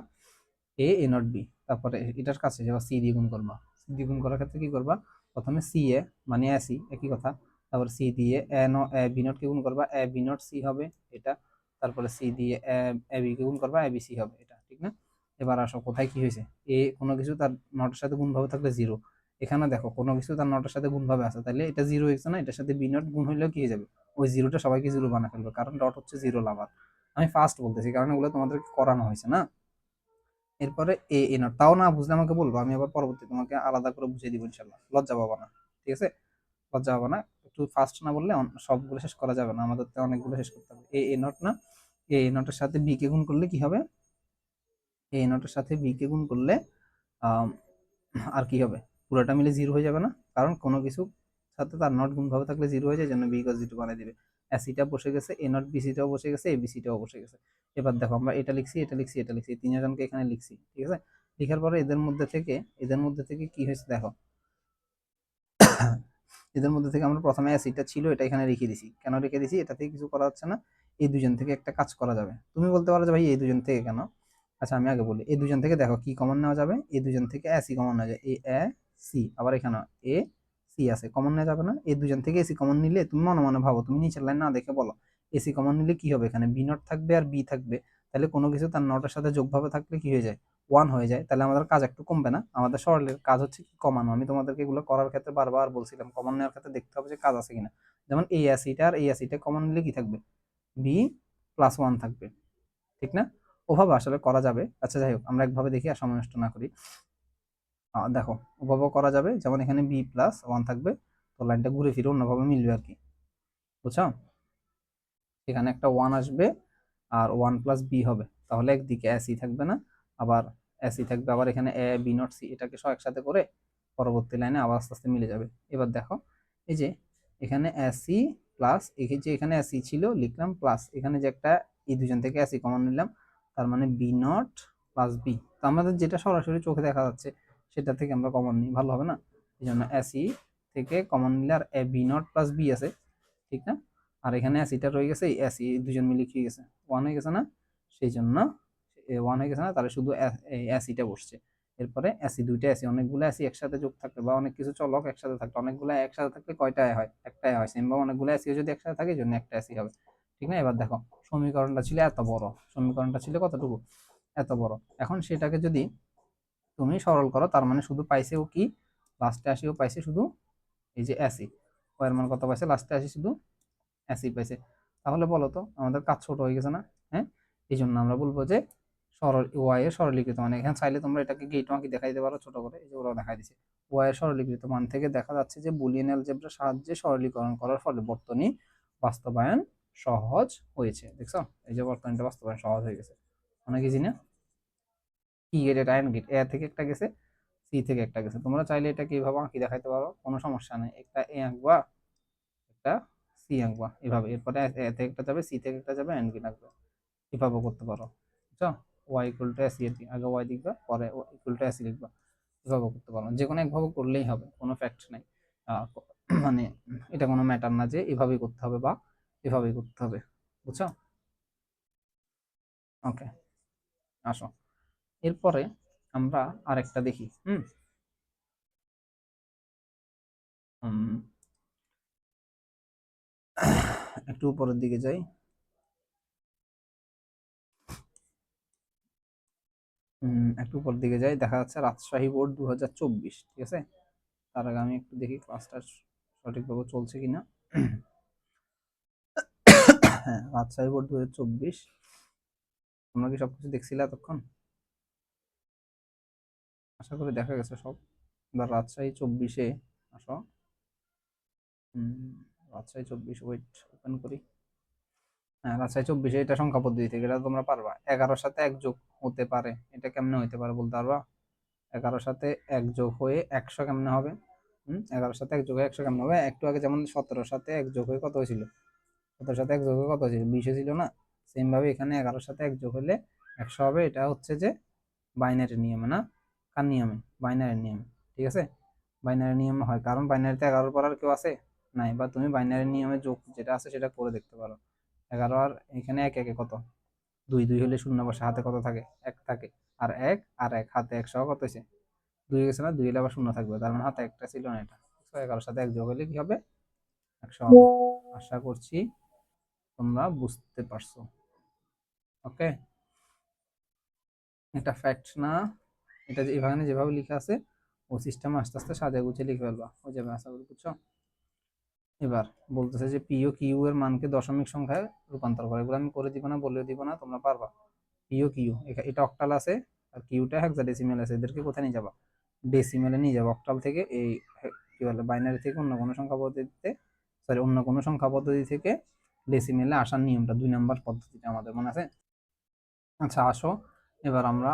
এ এ নট বি। তারপরে এটার কাছে যাবা সি দিয়ে গুণ করবা, সি দিয়ে গুণ করার ক্ষেত্রে কি করবা? প্রথমে সি এ মানে এসি একই কথা, তারপর সি দিয়ে এ বি নট কে গুণ করবা, এ বি নট সি হবে এটা। তারপরে সি দিয়ে এ বি কে গুণ করবা, এ বি সি হবে এটা, ঠিক না? এবার আসো কোথায় কি হয়েছে, এ কোনো কিছু তার নটের সাথে গুণ ভাবে থাকলে জিরো। এখানে দেখো কোনো কিছু তার নটের সাথে গুণ ভাবে আছে, তাহলে এটা জিরো হয়েছে না, এটার সাথে বি নট গুণ হইলেও কি হয়ে যাবে? ওই জিরোটা সবাইকে জিরো বানা ফেলবে, কারণ ডট হচ্ছে জিরো লাভার। আমি ফার্স্ট বলতেছি কারণ এগুলো তোমাদেরকে করানো হয়েছে না। এরপরে এ এ নট, তাও না বুঝলে আমাকে বলবো, আমি আবার পরবর্তী তোমাকে আলাদা করে বুঝিয়ে দিব ইনশাল্লাহ, লজ্জা পাবা না, ঠিক আছে? লজ্জা পাবা না। একটু ফাস্ট না বললে সবগুলো শেষ করা যাবে না, আমাদের তো অনেকগুলো শেষ করতে হবে। এ এ নট না, এ এ নটের সাথে বি কে গুণ করলে কি হবে? এ এ নটের সাথে বি কে গুণ করলে আম, আর কি হবে? পুরোটা মিলে জিরো হয়ে যাবে না? কারণ কোনো কিছু সাথে তার নট গুণ ভাবে থাকলে জিরো হয়ে যায়, জন্য বি ইকুয়াল জিরো বানিয়ে দিবে। এসিটা বসে গেছে, এ নট বি সিটাও বসে গেছে, এ বি সিটাও বসে গেছে। এবার দেখো আমরা এটা লিখছি, এটা লিখছি, এটা লিখছি, তিনজনকে এখানে লিখছি, ঠিক আছে? লিখার পরে এদের মধ্যে থেকে কি হয়েছে দেখো, এদের মধ্যে থেকে আমরা প্রথমে অ্যাসিডটা ছিল এটা এখানে রেখে দিছি। কেন রেখে দিছি? এটা থেকে কিছু করা হচ্ছে না। এই দুজন থেকে একটা কাজ করা যাবে। তুমি বলতে পারো যে ভাই এই দুজন থেকে কেন? আচ্ছা আমি আগে বলি, এই দুজন থেকে দেখো কি কমন নেওয়া যাবে, এই দুজন থেকে এসি কমন নেওয়া যায়, এ সি, আবার এখানে এ সি আছে, কমন নেওয়া যাবে না? এই দুজন থেকে এসি কমন নিলে তুমি মনে মনে ভাবো, তুমি নিচের লাইন না দেখে বলো, এসি কমন নিলে কি হবে? এখানে বি নট থাকবে আর বি থাকবে, তাহলে কোনো কিছু তার নটের সাথে যোগভাবে থাকলে কি হয়ে যায়? ওয়ান হয়ে যায়। তাহলে আমাদের কাজ একটু কমবে না? আমাদের সরলের কাজ হচ্ছে কি? কমানো। আমি তোমাদেরকে এগুলো করার ক্ষেত্রে বারবার বলছিলাম, কমন নেওয়ার ক্ষেত্রে দেখতে হবে যে কাজ আছে কিনা। যেমন এই অ্যাসিটা আর এই অ্যাসিটা কমন নিলে কি থাকবে? বি প্লাস ওয়ান থাকবে, ঠিক না? ওভাবে আসলে করা যাবে। আচ্ছা যাই হোক, আমরা একভাবে দেখি আর সময় নষ্ট না করি। দেখো ওভাবেও করা যাবে, যেমন এখানে বি প্লাস ওয়ান থাকবে, তো লাইনটা ঘুরে ফিরে অন্যভাবে মিলবে আর কি, বুঝছো? এখানে একটা ওয়ান আসবে আর ওয়ান প্লাস বি হবে, তাহলে একদিকে এসি থাকবে না, আবার এসি থাকবে, আবার এখানে এ বি নট সি, এটাকে সব একসাথে করে পরবর্তী লাইনে আবার আস্তে আস্তে মিলে যাবে। এবার দেখো এই যে এখানে এসি প্লাস, এই যে এখানে এসি ছিল লিখলাম প্লাস, এখানে যে একটা এই দুজন থেকে এসি কমন নিলাম, তার মানে বি নট প্লাস বি। তো আমাদের যেটা সরাসরি চোখে দেখা যাচ্ছে সেটা থেকে আমরা কমন নিই, ভালো হবে না? এই জন্য এসি থেকে কমন নিলে আর এ বি নট প্লাস বি আছে, ঠিক না? আর এখানে অ্যাসিটা রয়ে গেছে, এই অ্যাসি দুজন মিলে কি গেছে? ওয়ান হয়ে গেছে না? সেই জন্য ওয়ান হয়ে গেছে না, তাহলে শুধু এই অ্যাসিটা বসছে। এরপরে অ্যাসি, দুইটা অ্যাসি, অনেকগুলো অ্যাসি একসাথে যোগ থাকলে বা অনেক কিছু চলক একসাথে থাকলে, অনেকগুলো একসাথে থাকলে কয়টা হয়? একটাই হয়। সেম ভাবে অনেকগুলো অ্যাসিও যদি একসাথে থাকে, এই জন্য একটা অ্যাসি হবে, ঠিক না? এবার দেখো সমীকরণটা ছিল এত বড়, সমীকরণটা ছিল কতটুকু? এত বড়। এখন সেটাকে যদি তুমি সরল করো, তার মানে শুধু পাইছে ও কি? লাস্টে আসিও পাইছে শুধু এই যে অ্যাসি। ও এর মান কত পাইছে? লাস্টে আসি শুধু অ্যাসি পাইছে। তাহলে বলো তো আমাদের কাজ ছোট হয়ে গেছে না? হ্যাঁ, এই জন্য আমরা বলবো যে সরল ওয়াই এর সরলীকৃত মান। এখানে চাইলে তোমরা এটাকে গেট আঁকি দেখাই দিতে পারো ছোট করে, এই যে ওরা দেখাই দিছে। ওয়াই এর সরলীকৃত মান থেকে দেখা যাচ্ছে যে বুলিয়ান অ্যালজেব্রার সাহায্যে সরলীকরণ করার ফলে বর্তনী বাস্তবায়ন সহজ হয়েছে। দেখছো, এই যে বর্তনীটা বাস্তবায়ন সহজ হয়ে গেছে, অনেক ইজি না? কি গেট? এটা এন্ড গেট, এ থেকে একটা গেছে, সি থেকে একটা গেছে। তোমরা চাইলে এটাকে এইভাবে আঁকি দেখাইতে পারো, কোনো সমস্যা নেই। একটা এ আঁকবা, একটা সি আঁকবা এভাবে, এরপরে এ থেকে একটা যাবে, সি থেকে একটা যাবে, এন্ড গেট আঁকবে, এভাবে করতে পারো, বুঝছো? ওয়াই ইকুয়াল টু এসি, আগে ওয়াই লিখবা, পরে ইকুয়াল টু এসি লিখবা, এভাবে করতে পারো। যে কোনো একভাবে করলেই হবে, কোনো ফ্যাক্ট নাই। মানে এটা কোনো ম্যাটার না যে এভাবেই করতে হবে বা এভাবেই করতে হবে, বুঝছো? ওকে, আসো এরপরে আমরা আরেকটা দেখি। হুম, একটু উপরের দিকে যাই। একটু উপর দিকে যাই, দেখা যাচ্ছে রাজশাহী বোর্ড 2024, ঠিক আছে। তার আগে আমি একটু দেখি ক্লাসটা সঠিকভাবে চলছে কিনা। হ্যাঁ, রাজশাহী বোর্ড 2024, তোমরা কি সবকিছু দেখছিলে এতক্ষণ? আশা করি দেখা গেছে সব। এবার রাজশাহী 24-এ আসো। রাজশাহী 24, ওয়েট, ওপেন করি। হ্যাঁ, রাজশাহী 24-এ এটা সংখ্যা পদ্ধতি থেকে, এটা তোমরা পারবা। 11-র সাথে এক যোগ হতে পারে, এটা কেমনে হইতে পারে বলতে পারবা? 11-র সাথে এক যোগ হয়ে 100 কেমনে হবে? 11-র সাথে এক যোগ হয়ে 100 কেমনে হবে? একটু আগে যেমন 17-র সাথে এক যোগ হয়ে কত হয়েছিল? 17-র সাথে এক যোগ হয়ে কত হয়েছিল? 20 ছিল না? সেম ভাবে এখানে 11-র সাথে এক যোগ হলে 100 হবে। এটা হচ্ছে যে বাইনারি নিয়মে, না কার নিয়মে? বাইনারি নিয়মে, ঠিক আছে। বাইনারি নিয়মে হয়, কারণ বাইনারিতে 11 পড়ার কেউ আছে নাই, বা তুমি বাইনারি নিয়মে যোগ যেটা আছে সেটা করে দেখতে পারো। 11 আর এখানে এক একে কত? 2, 2 হলে শূন্য বসে, হাতে কত থাকে? 1 থাকে। আর 1 আর 1 হাতে 100 কত হয়েছে? 2 গেছে না? 2 হলে আবার শূন্য থাকবে, তার মানে হাতে একটা ছিল না। এটা 11-র সাথে এক যোগ হলে কি হবে? 100 হবে। আশা করছি তোমরা বুঝতে পারছো। ওকে, এটা ফ্যাক্ট না, এটা যে এখানে যেভাবে লেখা আছে ও সিস্টেমে আস্তে আস্তে সাজা গুছিয়ে লিখে ফেলবা, ওই যাবে। আশা করি বুঝছো। এবার বলতেছে যে পি ও কিউ এর মানকে দশমিক সংখ্যায় রূপান্তর করে। এগুলো আমি করে দিব না, বলেও দিব না, তোমরা পারবা। পি ও কিউ, এটা অক্টাল আছে আর কিউটা হেক্সাডেসিমেল আছে, এদেরকে কোথায় নিয়ে যাবা? ডেসিমেলে নিয়ে যাবো। অক্টাল থেকে এই কি বলে বাইনারি থেকে অন্য কোনো সংখ্যা পদ্ধতিতে, সরি অন্য কোনো সংখ্যা পদ্ধতি থেকে ডেসিমেলে আসার নিয়মটা 2 নম্বর পদ্ধতিটা আমাদের মনে আছে। আচ্ছা আসো, এবার আমরা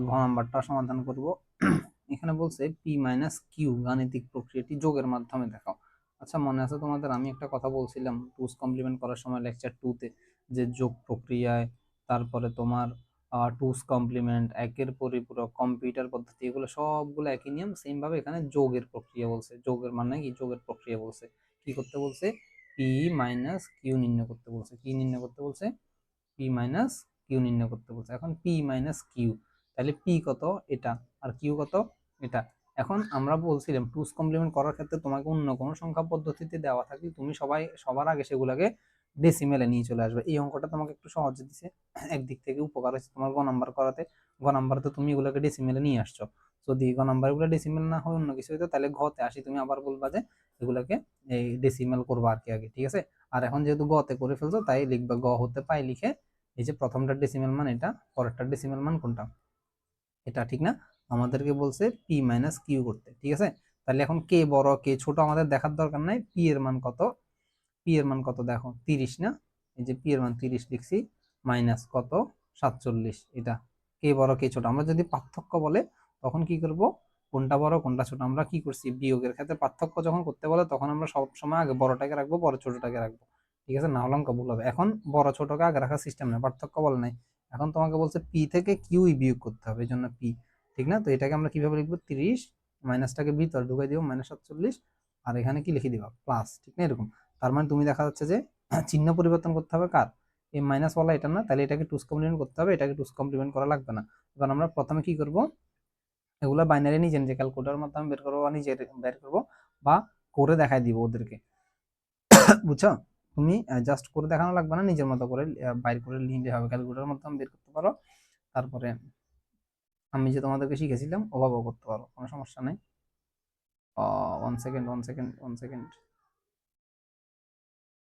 ঘ নাম্বারটা সমাধান করব। এখানে বলছে পি মাইনাস কিউ গাণিতিক প্রক্রিয়াটি যোগের মাধ্যমে দেখাও। আচ্ছা মনে আছে তোমাদের, আমি একটা কথা বলছিলাম টুস কমপ্লিমেন্ট করার সময় লেকচার 2-তে, যে যোগ প্রক্রিয়ায়, তারপরে তোমার টুস কমপ্লিমেন্ট, একের পরিপূরক, কম্পিউটার পদ্ধতি, এগুলো সবগুলো একই নিয়ম। সেম ভাবে এখানে যোগের প্রক্রিয়া বলছে। যোগের মানে কি? যোগের প্রক্রিয়া বলছে। কি করতে বলছে? পি মাইনাস কিউ নির্ণয় করতে বলছে। কি নির্ণয় করতে বলছে? পি মাইনাস কিউ নির্ণয় করতে বলছে। এখন পি মাইনাস কিউ, তাহলে পি কত? এটা। আর কিউ কত? এটা। এখন আমরা বলছিলাম টুস কমপ্লিমেন্ট করার ক্ষেত্রে তোমাকে অন্য কোনো সংখ্যা পদ্ধতিতে দেওয়া থাকলে তুমি সবার আগে সেগুলোকে ডেসিমেলে নিয়ে চলে আসবে। এই অঙ্কটা তোমাকে একটু সহজে দিছে, একদিক থেকে উপকার হয়েছে তোমার গ নাম্বার করাতে। গ নাম্বার তো তুমি এগুলোকে ডেসিমেলে নিয়ে আসছো। যদি গ নাম্বার গুলো ডেসিমেল না হয় অন্য কিছু হইতো, তাহলে ঘতে আসি তুমি আবার বলবা যে এগুলোকে এই ডেসিমেল করবো আর কি আগে, ঠিক আছে। আর এখন যেহেতু গতে করে ফেলছো, তাই লিখবা গ হতে পাই লিখে এই যে প্রথমটার ডেসিমেল মান এটা, পরেরটার ডেসিমেল মান কোনটা? এটা, ঠিক না? আমাদেরকে বলছে পি মাইনাস কিউ করতে, ঠিক আছে। তাহলে এখন কে বড় কে ছোট আমাদের দেখার দরকার নাই। পি এর মান কত? পি এর মান কত দেখো, 30 না? এই যে পি এর মান 30 লিখছি, মাইনাস কত? 47। এটা কে বড় কে ছোট, আমরা যদি পার্থক্য বলে তখন কি করব? কোনটা বড় কোনটা ছোট আমরা কি করছি, বিয়োগের ক্ষেত্রে পার্থক্য যখন করতে বলে তখন আমরা সব সময় আগে বড়টাকে রাখবো, পরে ছোটটাকে রাখবো, ঠিক আছে। না হলে অঙ্ক ভুল হবে। এখন বড় ছোটকে আগে রাখার সিস্টেম নেই, পার্থক্য বলে নাই। এখন তোমাকে বলছে পি থেকে কিউই বিয়োগ করতে হবে, এই জন্য পি, ঠিক না? তো এটাকে আমরা কিভাবে লিখবো? 30 মাইনাসটাকে ভিতরে ঢুকাই দিব, -47, আর এখানে কি লিখে দিবা? প্লাস, ঠিক না? এরকম। তার মানে তুমি দেখা যাচ্ছে যে চিহ্ন পরিবর্তন করতে হবে কার? এই মাইনাস ওয়ালা এটা না, তাহলে এটাকে টুস কমপ্লিমেন্ট করতে হবে, এটাকে টুস কমপ্লিমেন্ট করা লাগবে না। এবার আমরা প্রথমে কি করব? এগুলো বাইনারি নিজে নিজে ক্যালকুলেটরের মাধ্যমে বের করবো বা নিজে বের করবো, বা করে দেখাই দিব ওদেরকে, বুঝছো? তুমি জাস্ট করে দেখানো লাগবে না, নিজের মতো করে বাইর করে নিলে হবে, ক্যালকুলেটরের মাধ্যমে বের করতে পারো। তারপরে আমি যে তোমাদেরকে শিখেছিলাম ওভাবেও করতে পারো, কোনো সমস্যা নেই। 1 সেকেন্ড, 1 সেকেন্ড, 1 সেকেন্ড,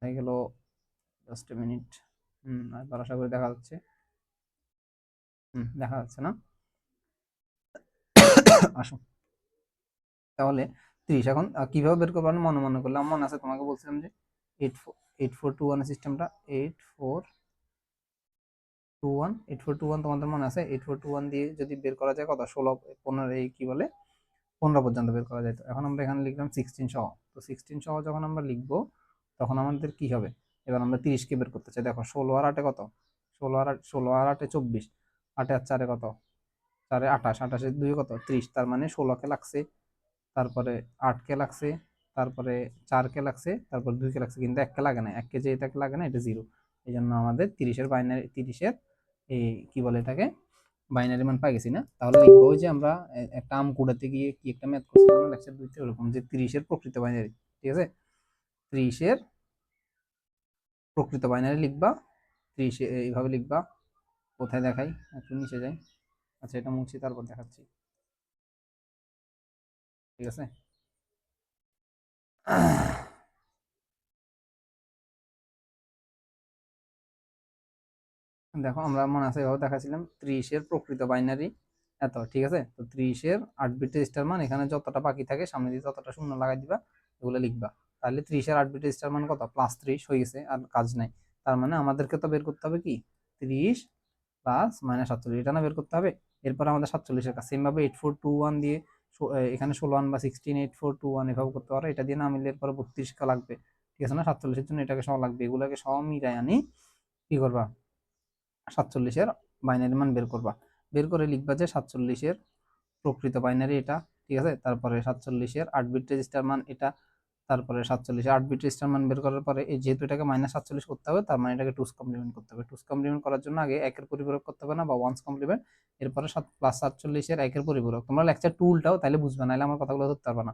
হয়ে গেল, জাস্ট এ মিনিট। এবার আশা করি দেখা যাচ্ছে। দেখা যাচ্ছে না? আসো তাহলে 30 এখন কিভাবে বের করবো? মনে মনে করলাম, মনে আছে তোমাকে বলছিলাম যে 8421 সিস্টেমটা, 8421 তোমাদের মনে আছে? 8421 দিয়ে যদি বের করা যায় কত? 16, 15, এই কি বলে 15 পর্যন্ত বের করা যায়। তো এখন আমরা এখানে লিখলাম 16 সহ। তো 16 সহ যখন আমরা লিখবো তখন আমাদের কি হবে? এবার আমরা 30 কে বের করতে চাই। দেখো 16 আর 8 কত? 16 আর 8 24, 8 আর 4 কত? 4 28, 28 2 কত? 30। তার মানে 16 কে লাগছে, তারপরে 8 কে লাগছে, তারপরে 4 কে লাগছে, তারপর 2 কে লাগছে, কিন্তু 1 কে লাগে না। 1 কে যেটাকে লাগে না এটা জিরো। এই জন্য আমাদের 30-এর বাইনারি, 30-এর এই কি বলে এটাকে, বাইনারি মান পাই গেছি না? তাহলে লিখবো ওই যে আমরা একটা আম কুড়াতে গিয়ে কি একটা ম্যাথ করছিলাম লেকচার 2-তে, ওরকম যে 30-এর প্রকৃত বাইনারি, ঠিক আছে। 30-এর প্রকৃত বাইনারি লিখবা, 30 এইভাবে লিখবা। কোথায় দেখাই, একটু নিচে যাই। আচ্ছা, এটা মুছি, তারপর দেখাচ্ছি। ঠিক আছে। দেখো, আমরা মনে আছে এভাবে দেখাছিলাম 30-এর প্রকৃত বাইনারি এত, ঠিক আছে। তো 30-এর 8 বিট রেজিস্টার মান, এখানে যতটা বাকি থাকে সামনে দিয়ে ততটা শূন্য লাগাই দিবা, এগুলো লিখবা। তাহলে 30-এর 8 বিট রেজিস্টার মান কত, +30 হয়ে গেছে, আর কাজ নাই। তার মানে আমাদেরকে তো বের করতে হবে কি, 30 প্লাস -48, এটা না বের করতে হবে। এরপর আমাদের 47-এর কাজ সেম ভাবে 8421 দিয়ে এখানে 16 বা 16 8421 এভাবে করতে পারো। এটা দিয়ে না মিললে এরপরে 32 লাগবে, ঠিক আছে না। 47-এর জন্য এটাকে সহ লাগবে, এগুলোকে সহ মিলাই আনি কি করবা, 47-এর বাইনারি মান বের করবা। বের করে লিখবা যে 47-এর প্রকৃত বাইনারি এটা, ঠিক আছে। তারপরে 47-এর 8 বিট রেজিস্টার মান এটা, তারপরে 47-এর 8 বিট রেজিস্টার মান বের করার পরে এই যেহেতু এটাকে -47 করতে হবে, তার মানে এটাকে টুস কমপ্লিমেন্ট করতে হবে। টুস কমপ্লিমেন্ট করার জন্য আগে একের পরিপূরক করতে হবে না, বা ওয়ান্স কমপ্লিমেন্ট। এরপরে +47-এর একের পরিপূরক। তোমরা লেকচার টুলটাও তাহলে বুঝবে, নাহলে আমার কথাগুলো ধরতে পারবে না,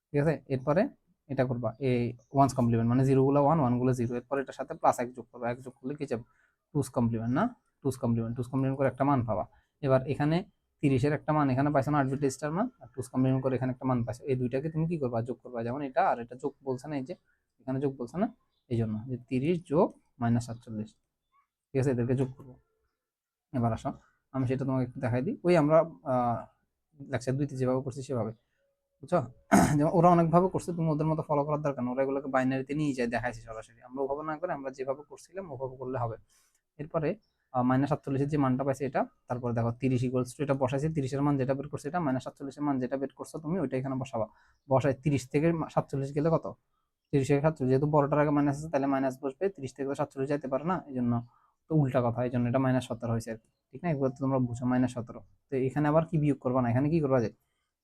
ঠিক আছে। এরপরে এটা করবা, এই ওয়ান্স কমপ্লিমেন্ট মানে 0 গুলো 1 1 গুলো 0, এরপর এটার সাথে +1 যোগ করবা, 1 যোগ করলে কি যাবে, টুস কমপ্লিমেন্ট না, টুস কমপ্লিমেন্ট করে একটা মান পাবা। এবার এখানে 30-এর একটা মান এখানে পাইছো না, 8 বিট রেজিস্টার মান, আর টুস কমপ্লিমেন্ট করে এখানে একটা মান পাইছো। এই দুইটাকে তুমি কি করবা, যোগ করবা। যেমন এটা আর এটা যোগ বলছে না, এই যে এখানে যোগ বলছে না, এই জন্য যে 30 যোগ -47, ঠিক আছে, এদেরকে যোগ করবো। এবার আসো, আমি সেটা তোমাকে একটু দেখাই দিই, ওই আমরা লেকচার 2-তে যেভাবে করছি সেভাবে, বুঝছো। যেমন ওরা অনেকভাবে করছে, তুমি ওদের মতো ফলো করার দরকার না, ওরা এগুলোকে বাইনারিতে নিয়ে যায়, দেখাইছে সরাসরি। আমরা ওভাবে না করে আমরা যেভাবে করছিলাম ওভাবে করলে হবে। এরপরে -47-এর যে মানটা পাইছে এটা, তারপরে দেখো 30 ইকুয়ালস টু, এটা বসাইছে, 30-এর মান যেটা বের করছে এটা, -47-এর মান যেটা বের করছো তুমি ওইটা এখানে বসাবা। বসাই 30 থেকে 47 গেলে কত, 30 থেকে 47, যেহেতু বড়টার আগে মাইনাস আছে তাহলে মাইনাস বসবে, 30 থেকে 47 যাইতে পারে না, এই জন্য তো উল্টা কথা, এই জন্য এটা -17 হয়েছে আর কি, ঠিক না। এগুলো তো তোমরা বুঝো, -17। তো এখানে আবার কি বিয়োগ করবা না, এখানে কি করবা, যে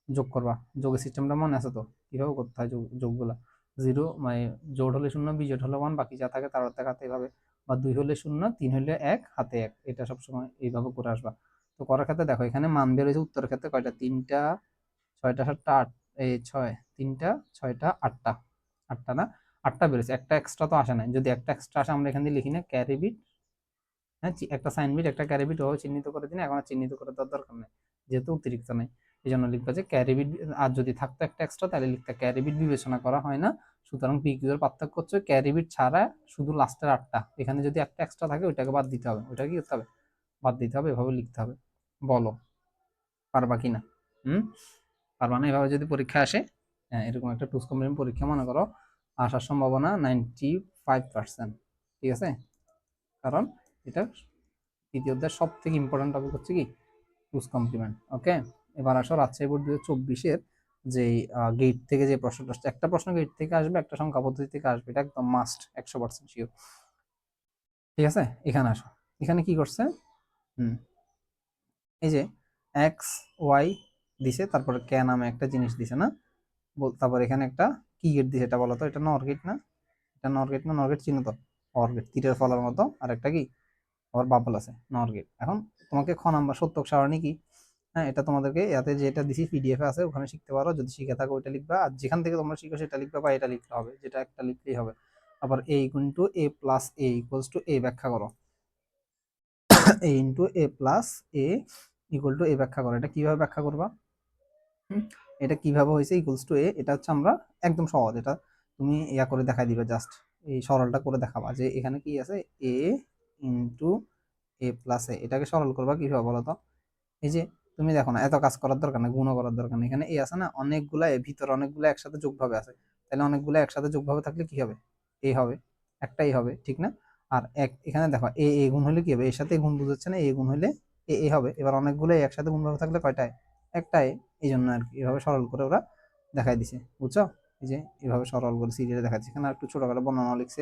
যোগ করবা। যোগের সিস্টেমটা মনে আছে তো, কিভাবে করতে হয় যোগগুলা। 0 মানে জোড় হলে 0, বিজোড় হলে 1, বাকি যা থাকে তার অর্ধেক হাতে এভাবে, বা 2 হলে 0, 3 হলে 1, হাতে 1, এটা সবসময় এইভাবে করে আসবা। তো করার ক্ষেত্রে দেখো এখানে মান বের হয়েছে উত্তরের ক্ষেত্রে কয়টা, 3টা 6টা 7টা 8, এই 6 3টা 6টা 8টা, 8টা না, 8টা বেরোছে, একটা এক্সট্রা তো আসে নাই। যদি একটা এক্সট্রা আসে আমরা এখান দিয়ে লিখি না, ক্যারি বিট, হ্যাঁ, একটা সাইন বিট একটা ক্যারি বিট ওভাবে চিহ্নিত করে দিন, এখন আর চিহ্নিত করে দেওয়ার দরকার নেই, যেহেতু অতিরিক্ত নেই। এই জন্য লিখবা যে ক্যারি বিট, আর যদি থাকতো একটা এক্সট্রা তাহলে লিখতে ক্যারি বিট বিবেচনা করা হয় না। সুতরাং পি কিউ এর পার্থক্য হচ্ছে ক্যারি বিট ছাড়া শুধু লাস্টের 8টা, এখানে যদি একটা এক্সট্রা থাকে ওইটাকে বাদ দিতে হবে, ওইটা কি করতে হবে, বাদ দিতে হবে, এভাবে লিখতে হবে। বলো পারবা কিনা? হুম, পারবা না? এভাবে যদি পরীক্ষা আসে, হ্যাঁ, এরকম একটা টুস কম্বিনেশন পরীক্ষা মনে করো আসার সম্ভাবনা 95%, ঠিক আছে। কারণ এটা তৃতীয় অধ্যায়ের সব থেকে ইম্পর্টেন্ট টপিক হচ্ছে কি, টুস কমপ্লিমেন্ট। ওকে, এবার আসো রাজশাহী বোর্ড 2024-এর যে গেট থেকে যে প্রশ্নটা আসছে, একটা প্রশ্ন গেট থেকে আসবে, একটা সংখ্যা পদ্ধতি থেকে আসবে, এটা একদম মাস্ট, 100% শিওর, ঠিক আছে। এখানে আসো, এখানে কি করছে, হুম, এই যে এক্স ওয়াই দিছে, তারপরে কে নামে একটা জিনিস দিছে না, তারপর এখানে একটা কি গেট দিছে, এটা বলো তো, এটা নর গেট না, এটা নর গেট না, নর গেট চিহ্ন তো, অর গেট তীরের ফলার মতো, আর একটা কি, আবার বাবল আছে, নর গেট। এখন তোমাকে খ নাম্বার সত্যক সারণী কি, হ্যাঁ, এটা তোমাদেরকে ইয়াতে যেটা দিছি পিডিএফ এ আছে, ওখানে শিখতে পারো, যদি শিখে থাকো ওইটা লিখবা, আর যেখান থেকে তোমরা শিখো সেটা লিখবা, বা এটা লিখতে হবে, যেটা একটা লিখলেই হবে। আবার A equal to A plus A equals to A ব্যাখ্যা করো, A into A plus A equal to A ব্যাখ্যা করো, এটা কিভাবে ব্যাখ্যা করবা, এটা কিভাবে হয়েছে ইকুয়ালস টু এ, এটা হচ্ছে আমরা একদম সহজ, এটা তুমি ইয়া করে দেখাই দিবে, জাস্ট এই সরলটা করে দেখাবা, যে এখানে কি আছে, এ ইন্টু এ প্লাস এ, এটাকে সরল করবা কিভাবে বলো তো। এই যে তুমি দেখো না, এত কাজ করার দরকার নেই, গুণ করার দরকার নেই, এখানে এ আছে না, অনেকগুলা এ ভিতরে অনেকগুলো একসাথে যোগভাবে আছে, তাহলে অনেকগুলো একসাথে যোগভাবে থাকলে কি হবে, এ হবে, একটাই হবে, ঠিক না। আর এক এখানে দেখো এ এ গুণ হলে কি হবে, এর সাথে গুণ বুঝাচ্ছে না, এ গুণ হলে এ এ হবে। এবার অনেকগুলো একসাথে গুণভাবে থাকলে কয়টায়, একটাই, এই জন্য আর কি এভাবে সরল করে ওরা দেখাই দিছে, বুঝছো। এই যে এভাবে সরল করে সিরিয়ালে দেখাচ্ছে, এখানে আর একটু ছোট করে বর্ণনা লিখছে।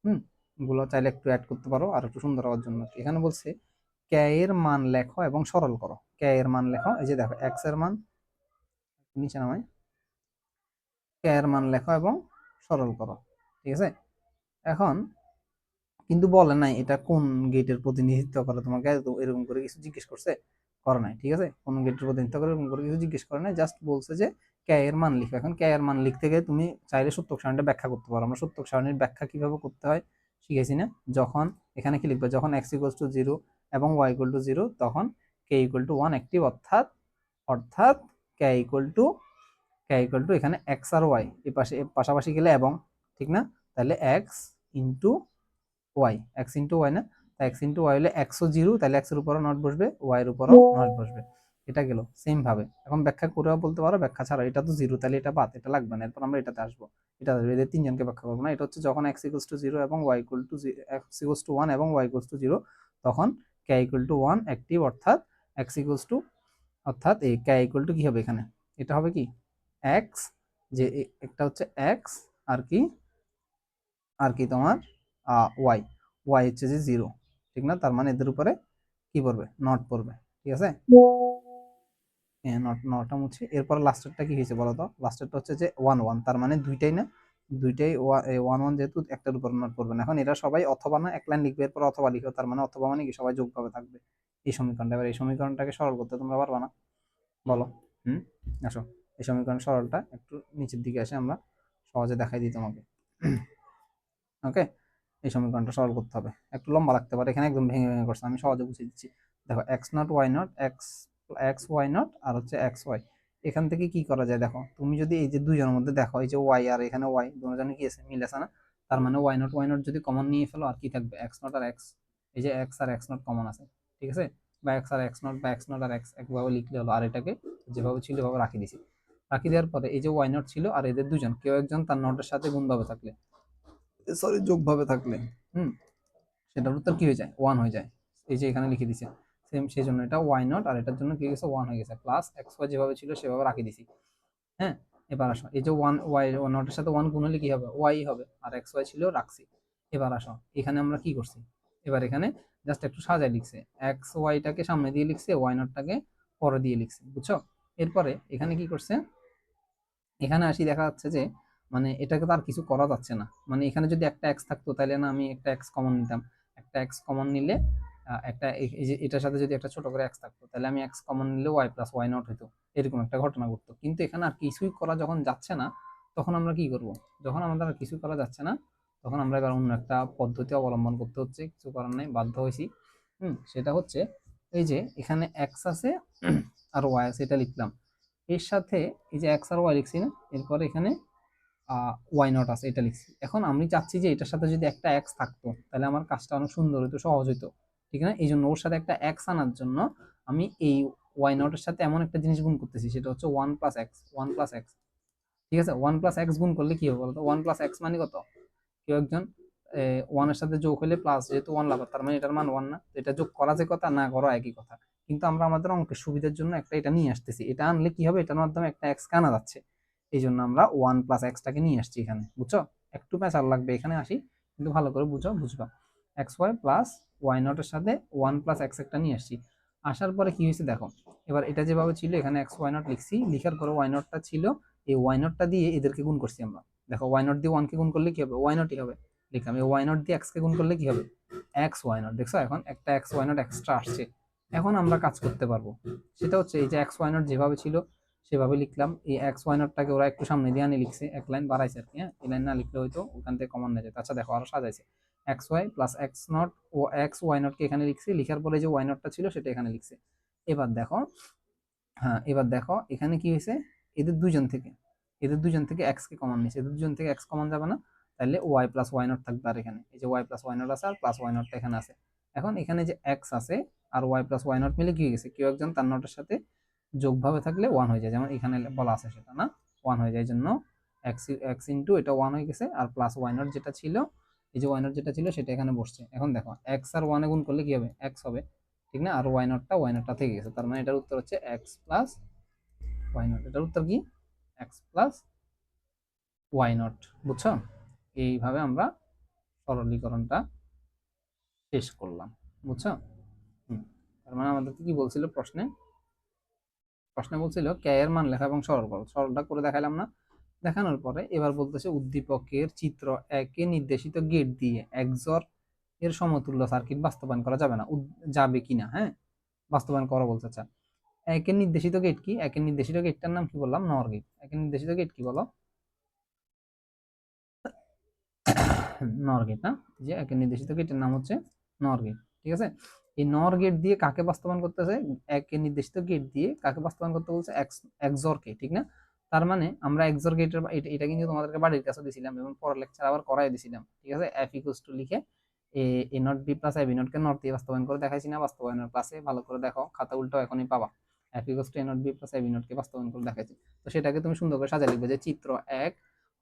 হুম, এগুলো চাইলে একটু অ্যাড করতে পারো আর একটু সুন্দর হওয়ার জন্য। এখানে বলছে কে এর মান লেখো এবং সরল করো, কে এর মান লেখো, এই যে দেখো এক্স এর মান নিচে নামাই, কে এর মান লেখো এবং সরল করো, ঠিক আছে। এখন কিন্তু বলে নাই এটা কোন গেটের প্রতিনিধিত্ব করে, তোমাকে এরকম করে কিছু জিজ্ঞেস করছে, করে নাই, ঠিক আছে। কোন গেটের প্রতিনিধিত্ব করে এরকম করে কিছু জিজ্ঞেস করে নাই, জাস্ট বলছে যে কে এর মান লিখো। এখন কে এর মান লিখতে গিয়ে তুমি চাইলে সত্যক সারণীটা ব্যাখ্যা করতে পারো, আমরা সত্যক সারণীর ব্যাখ্যা কিভাবে করতে হয় শিখেছি না। যখন এখানে কি লিখবে, যখন এক্স ইকুয়ালস টু 0 এবং ওয়াই ইকুয়াল টু 0, তখন কে ইকুয়াল টু 1 অ্যাক্টিভ, অর্থাৎ অর্থাৎ কে ইকুয়াল টু এখানে এক্স আর ওয়াই এই পাশে পাশাপাশি গেলে এবং, ঠিক না? তাহলে X into Y, X into Y না, তাই এক্স ইন্টু ওয়াই হলে এক্সও জিরো, তাহলে এক্স এর উপরও নট বসবে, ওয়াই এর উপরও নট বসবে। এটা গেল সেম ভাবে। এখন ব্যাখ্যা করেও বলতে পারো, ব্যাখ্যা ছাড়া, এটা তো জিরো, তাহলে এটা বাদ, এটা লাগবে না। এরপর আমরা এটাতে আসবো, এটা আসবে, এদের তিনজনকে ব্যাখ্যা করবো না। এটা হচ্ছে যখন এক্স ইকুয়ালস টু জিরো এবং Y equal to X equals to one এবং ওয়াই ইকুয়ালস টু জিরো, তখন K equal to one active, অর্থাৎ এক্স ইকুয়ালস টু, অর্থাৎ এই কে ইকুয়াল টু কি হবে এখানে, এটা হবে কি এক্স, যে একটা হচ্ছে এক্স আর কি, আর কি তোমার ওয়াই, ওয়াই হচ্ছে যে জিরো, ঠিক না? তার মানে এদের উপরে কি পড়বে, নট পড়বে, ঠিক আছে? হ্যাঁ, নট, নটটা মুছে। এরপর লাস্টেরটা কি হয়েছে বলো তো? লাস্টেরটা হচ্ছে যে ওয়ান ওয়ান, তার মানে দুইটাই না, দুইটাই ওয়ান ওয়ান, যেহেতু একটার উপর নট পড়বে না। এখন এরা সবাই অথবা না, এক লাইন লিখবে, এরপর অথবা লিখো, তার মানে অথবা মানে কি সবাই যোগভাবে থাকবে এই সমীকরণটা। এবার এই সমীকরণটাকে সরল করতে তোমরা পারবা না, বলো? হুম, আসো, এই সমীকরণ সরলটা একটু নিচের দিকে আসে, আমরা সহজে দেখাই দিই তোমাকে। ওকে, এই সমীকরণটা সলভ করতে হবে, একটু লম্বা লাগতে পারে, এখানে একদম ভেঙে ভেঙে করছে, আমি সহজে বুঝিয়ে দিচ্ছি। দেখো X not Y not, X X Y not আর হচ্ছে এক্স ওয়াই, এখান থেকে কি করা যায় দেখো, তুমি যদি এই যে দুইজনের মধ্যে দেখো, এই যে ওয়াই আর এখানে ওয়াই, দুজনে কি আছে, মিল আছে না? তার মানে ওয়াই নট যদি কমন নিয়ে ফেলো, আর কি থাকবে, এক্স নট আর এক্স, এই যে এক্স আর এক্স নট কমন আছে, ঠিক আছে? বা এক্স আর এক্স নট, বা এক্স নট আর এক্স একভাবে লিখলে হলো, আর এটাকে যেভাবে ছিল এভাবে রাখি দিছি। রাখি দেওয়ার পরে এই যে ওয়াই নট ছিল, আর এদের দুজন কেউ একজন তার নটের সাথে গুণভাবে থাকলে, সরি যোগভাবে থাকলে, হুম, সেটার উত্তর কি হয়ে যায়, ওয়ান হয়ে যায়। এই যে এখানে লিখে দিছে সেম, সেই জন্য এটা ওয়াই নট, আর এটার জন্য কি গেছে, ওয়ান হয়ে গেছে, প্লাস এক্স ওয়াই যেভাবে ছিল সেভাবে রাখি দিছি। হ্যাঁ, এবার আসো, এই যে ওয়ান ওয়াই নটের সাথে ওয়ান গুণ হলে কি হবে, ওয়াই হবে, আর এক্স ওয়াই ছিল রাখছি। এবার আসো, এখানে আমরা কি করছি, এবার এখানে জাস্ট একটু সাজায় লিখছে, এক্স ওয়াইটাকে সামনে দিয়ে লিখছে, ওয়াই নটটাকে পরে দিয়ে লিখছে, বুঝছো? এরপরে এখানে কি করছে, এখানে আসি দেখা যাচ্ছে যে মানে এটাকে তো আর কিছু করা যাচ্ছে না, মানে এখানে যদি একটা এক্স থাকতো তাহলে না আমি একটা এক্স কমন নিতাম, একটা এক্স কমন নিলে একটা এই যে এটার সাথে যদি একটা ছোট করে এক্স থাকতো, তাহলে আমি এক্স কমন নিলে ওয়াই প্লাস ওয়াই নট হতো, এরকম একটা ঘটনা ঘটতো। কিন্তু এখানে আর কিছুই করা যখন যাচ্ছে না, তখন আমরা কি করব, যখন আমাদের আর কিছুই করা যাচ্ছে না, তখন আমরা এবার অন্য একটা পদ্ধতি অবলম্বন করতে হচ্ছে, কিছু করার নাই, বাধ্য হয়েছি। সেটা হচ্ছে এই যে এখানে এক্স আছে আর ওয়াই আছে, এটা লিখলাম, এর সাথে এই যে এক্স আর ওয়াই লিখছি না, এরপর এখানে ওয়াই নট আছে, এটা লিখছি। এখন আমি চাচ্ছি যে এটার সাথে যদি একটা এক্স থাকতো, তাহলে আমার কাজটা অনেক সুন্দর হতো, সহজ হতো, ঠিক না? এই জন্য ওর সাথে একটা এক্স আনার জন্য আমি এই ওয়াই নটের সাথে এমন একটা জিনিস গুণ করতেছি, সেটা হচ্ছে one plus x, one plus x, ঠিক আছে? ওয়ান প্লাস এক্স গুণ করলে কি হবে বলতো, ওয়ান প্লাস এক্স মানে কত, কেউ একজন ওয়ানের সাথে যোগ হলে প্লাস, যেহেতু ওয়ান লাগার, তার মানে এটার মান ওয়ান না? এটা যোগ করা যে কথা, না করা একই কথা। কিন্তু আমরা আমাদের অঙ্কের সুবিধার জন্য একটা এটা নিয়ে আসতেছি, এটা আনলে কি হবে, এটার মাধ্যমে একটা এক্স আনা যাচ্ছে, এই জন্য আমরা ওয়ান প্লাস এক্সটাকে নিয়ে আসছি এখানে, বুঝছো? একটু পেঁচার লাগবে, এখানে আসি, কিন্তু ভালো করে বুঝো, বুঝবা। এক্স ওয়াই প্লাস ওয়াই নটের সাথে ওয়ান প্লাস এক্স একটা নিয়ে আসছি, আসার পরে কি হয়েছে দেখো, এবার এটা যেভাবে ছিল এখানে এক্স ওয়াই নট লিখছি, লিখার পরে ওয়াই নটটা ছিল, এই ওয়াই নটটা দিয়ে এদেরকে গুণ করছি আমরা। দেখো ওয়াই নট দিয়ে ওয়ানকে গুণ করলে কি হবে, ওয়াই নটই হবে, লিখলাম। এই ওয়াই নট দিয়ে এক্স কে গুণ করলে কি হবে, এক্স ওয়াই নট। দেখছো এখন একটা এক্স ওয়াই নট এক্সট্রা আসছে, এখন আমরা কাজ করতে পারবো। সেটা হচ্ছে এই যে এক্স ওয়াই নট যেভাবে ছিল সেভাবে লিখলাম, এই এক্স ওয়াই নটটাকে ওরা একটু সামনে দিয়ে আনি লিখছে, এক লাইন বাড়াইছে আর কি, হ্যাঁ, এই লাইন না লিখলে হয়তো ওখান থেকে কমন নিয়ে যেত। আচ্ছা দেখো আরো সাজাইছে, X Y plus X not ও এক্স ওয়াই নটকে এখানে লিখছে, লিখার পরে যে ওয়াই নটটা ছিল সেটা এখানে লিখছে। এবার দেখো, হ্যাঁ এবার দেখো এখানে কি হয়েছে, এদের দুজন থেকে এদের দুজন থেকে এক্স কে কমন নিচ্ছে, এদের দুজন থেকে এক্স কমন যাবে না, তাহলে ওয়াই প্লাস ওয়াই নট থাকবে, আর এখানে এই যে ওয়াই প্লাস ওয়াই নট আছে, আর প্লাস ওয়াই নটটা এখানে আছে। এখন এখানে যে এক্স আছে আর ওয়াই প্লাস ওয়াই নট মিলে কি হয়ে গেছে, কেউ একজন তার নটের সাথে যোগভাবে থাকলে ওয়ান হয়ে যায়, যেমন এখানে বলা আছে সেটা না, ওয়ান হয়ে যায়, এই জন্য এক্স এক্স ইন্টু এটা ওয়ান হয়ে গেছে, আর প্লাস ওয়াই নট যেটা ছিল, এই যে ওয়াই নট যেটা ছিল সেটা এখানে বসছে। এখন দেখো এক্স আর ওয়ানে গুণ করলে কি হবে, এক্স হবে, ঠিক না? আর ওয়াই নটটা থেকে গেছে, তার মানে এটার উত্তর হচ্ছে এক্স প্লাস ওয়াই নট। এটার উত্তর কি, এক্স প্লাস ওয়াই নট, বুঝছো? এইভাবে আমরা সরলীকরণটা শেষ করলাম, বুঝছো? তার মানে আমাদেরকে কি বলছিল প্রশ্নে, প্রশ্নে বলছিল কে এর মান লেখা এবং সরল করো, সরলটা করে দেখালাম না? দেখানোর পরে এবার বলতেছে উদ্দীপকের চিত্র একে নির্দেশিত গেট দিয়ে এক্সর এর সমতুল্য সার্কিট বাস্তবায়ন করা যাবে না, যাবে কিনা, হ্যাঁ, বাস্তবায়ন করা বলতে চায়। একের নির্দেশিত গেট কি, একের নির্দেশিত গেটটার নাম কি বললাম, নর গেট। একের নির্দেশিত গেট কি বলো, নর গেট না, যে একের নির্দেশিত গেটের নাম হচ্ছে নর গেট, ঠিক আছে? এই নর গেট দিয়ে কাকে বাস্তবায়ন করতেছে, একে নির্দেশিত গেট দিয়ে কাকে বাস্তবায়ন করতে বলছে, এক্সর কে, ঠিক না? তার মানে আমরা এক্সর গেটের এটা কিন্তু তোমাদেরকে বাড়ির কাছে দিছিলাম এবং পরের লেকচার আবার করাই দিছিলাম, ঠিক আছে? এফ ইকুয়ালস টু লিখে A A not B plus A B not কে নট দিয়ে বাস্তবায়ন করে দেখাইছি না বাস্তবায়নের ক্লাসে, ভালো করে দেখো, খাতা উল্টো এখনই পাবা। F equals to A not B plus A B not কে বাস্তবায়ন করে দেখাইছি। তো সেটাকে তুমি সুন্দর করে সাজিয়ে লিখবে যে চিত্র এক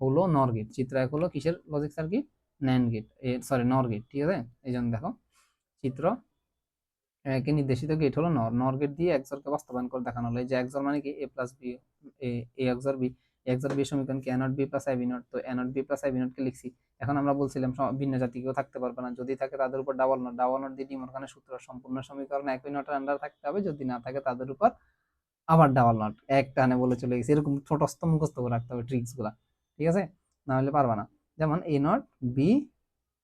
হলো নর গেট, চিত্র এক হলো কিসের logic circuit, NAND gate, sorry NOR gate, ঠিক আছে? এই জন্য দেখো চিত্র কে নির্দেশিত গেট হলো নর, নর গেট দিয়ে এক্সরকে বাস্তবায়ন করে দেখানো হলো। এই যে এক্সর মানে কি, A plus B, A XOR B, XOR B সমীকরণ কি A not B plus I B not, তো A not B plus I B not কে লিখছি। এখন আমরা বলছিলাম ভিন্ন জাতি কেউ থাকতে পারবে না, যদি থাকে তাদের উপর ডাবল নট, ডাবল নট দিয়ে ডিমরগানের সূত্র, সম্পূর্ণ সমীকরণ একই নটের আন্ডার থাকতে হবে, যদি না থাকে তাদের উপর আবার ডাবল নট, এক টানে বলে চলে গেছে। এরকম ছোটস্থ মুখস্থ করে রাখতে হবে ট্রিক্স গুলা, ঠিক আছে? না হলে পারবা না। যেমন A not B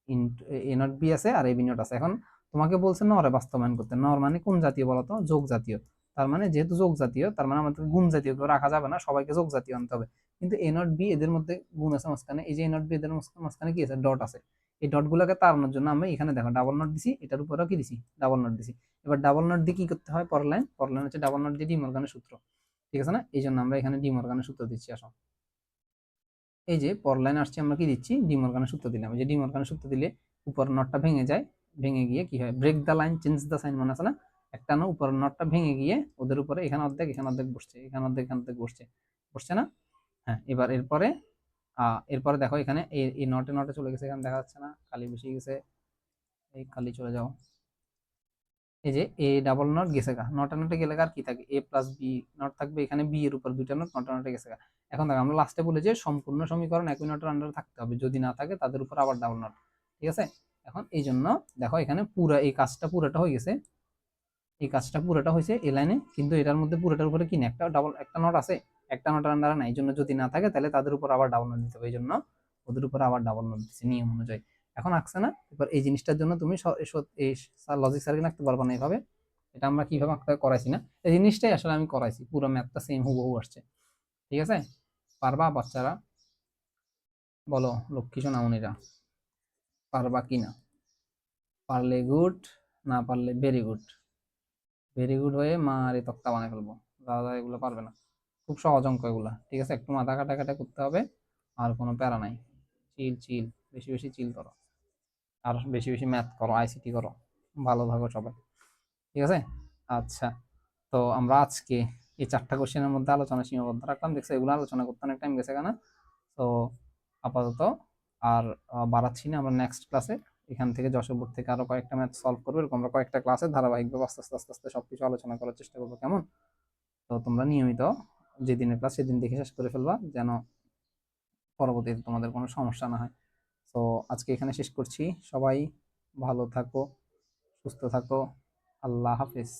into A not B আছে আর এ বি নট আছে। এখন তোমাকে বলছে নরে বাস্তবায়ন করতে, নর মানে কোন জাতীয় বলতো, যোগ জাতীয়। তার মানে যেহেতু যোগ জাতীয়, তার মানে আমাদের গুণ জাতীয় কেউ রাখা যাবে না, সবাইকে যোগ জাতীয় আনতে হবে। কিন্তু এ নট বি এদের মধ্যে গুণ আছে মাঝখানে, এই যে এ নট বি এদের মাঝখানে কি আছে, ডট আছে। এই ডট গুলোকে তাড়ানোর জন্য আমরা এখানে দেখো ডাবল নট দিছি, এটার উপরেও কি দিছি, ডাবল নট দিছি। এবার ডাবল নট দিয়ে কি করতে হয়, পরের লাইন হচ্ছে ডাবল নট দিয়ে ডি মর্গানের সূত্র, ঠিক আছে না? এই জন্য আমরা এখানে ডি মর্গানের সূত্র দিচ্ছি। আসো, এই যে পর লাইন আসছে, আমরা কি দিচ্ছি, ডি মর্গানের সূত্র দিলাম। এই যে ডি মর্গানের সূত্র দিলে উপর নটটা ভেঙে যায়, ভেঙে গিয়ে কি হয়, break the line change the sign, মনে আছে না? একটা না উপর নটটা ভেঙে গিয়ে ওদের উপরে এখানে অর্ধেক এখানে অর্ধেক বসছে, এখানে অর্ধেক এখানে অর্ধেক বসছে, বসছে না? হ্যাঁ, এবার এরপরে দেখো এখানে এই নটে নটে চলে গেছে, এখানে দেখা যাচ্ছে না, কালি বেশি গেছে, এই কালি চলে যাও। এই যে এ ডাবল নট গেছে গা, নটা নটে গেলে আর কি থাকে, এ প্লাস বি নট থাকবে, এখানে বি এর উপর দুইটা নট, নটা নটে গেছে গা। এখন দেখো আমরা লাস্টে বলে যে সম্পূর্ণ সমীকরণ একই নটের আন্ডারে থাকতে হবে, যদি না থাকে তাদের উপর আবার ডাবল নট, ঠিক আছে? এখন এই জন্য দেখো এখানে পুরো এই কাজটা পুরোটা হয়ে গেছে, এই কাজটা পুরোটা হয়েছে এই লাইনে, কিন্তু এটার মধ্যে পুরোটার উপরে কি না, একটা নট আছে, একটা নটের আন্ডারে নাই, এই জন্য যদি না থাকে তাহলে তাদের উপর আবার ডাবল নট দিতে হবে, এই জন্য ওদের উপর আবার ডাবল নট দিচ্ছে নিয়ম অনুযায়ী। এখন আসছে না, এবার এই জিনিসটার জন্য তুমি এই লজিক সার্কিট আঁকতে পারবে না এইভাবে, এটা আমরা কিভাবে আঁকতে করাইছি না, এই জিনিসটাই আসলে আমি করাইছি, পুরো ম্যাথটা সেম হুবহু আসছে, ঠিক আছে? পারবা বাচ্চারা? বলো লক্ষ্মী সোনামণিরা, পারবা কি না? পারলে গুড, না পারলে ভেরি গুড, ভেরি গুড হয়ে মা আর এই তক্তা বানায় ফেলবো। দাদা এগুলো পারবে না, খুব সহজ অঙ্ক এগুলা, ঠিক আছে? একটু মাথা কাটা কাটা করতে হবে, আর কোনো প্যারা নাই। চিল চিল, বেশি বেশি চিল করো, আর বেশি বেশি ম্যাথ করো, আইসিটি করো, ভালো থাকো সবাই, ঠিক আছে? আচ্ছা, তো আমরা আজকে এই চারটা কোশ্চেনের মধ্যে আলোচনা সীমাবদ্ধ রাখলাম, দেখছো এগুলো আলোচনা করতে অনেক টাইম গেছে কেন? তো আপাতত আর বাড়াচ্ছি না, আমরা নেক্সট ক্লাসে এখান থেকে যশোরপুর থেকে আরো কয়েকটা ম্যাথ সলভ করবো, এরকম আমরা কয়েকটা ক্লাসে ধারাবাহিকভাবে আস্তে আস্তে আস্তে আস্তে সবকিছু আলোচনা করার চেষ্টা করবো, কেমন? তো তোমরা নিয়মিত যেদিনের ক্লাস সেদিন দেখে শেষ করে ফেলবা, যেন পরবর্তীতে তোমাদের কোনো সমস্যা না হয়। তো আজকে এখানে শেষ করছি, সবাই ভালো থাকো, সুস্থ থাকো, আল্লাহ হাফিজ।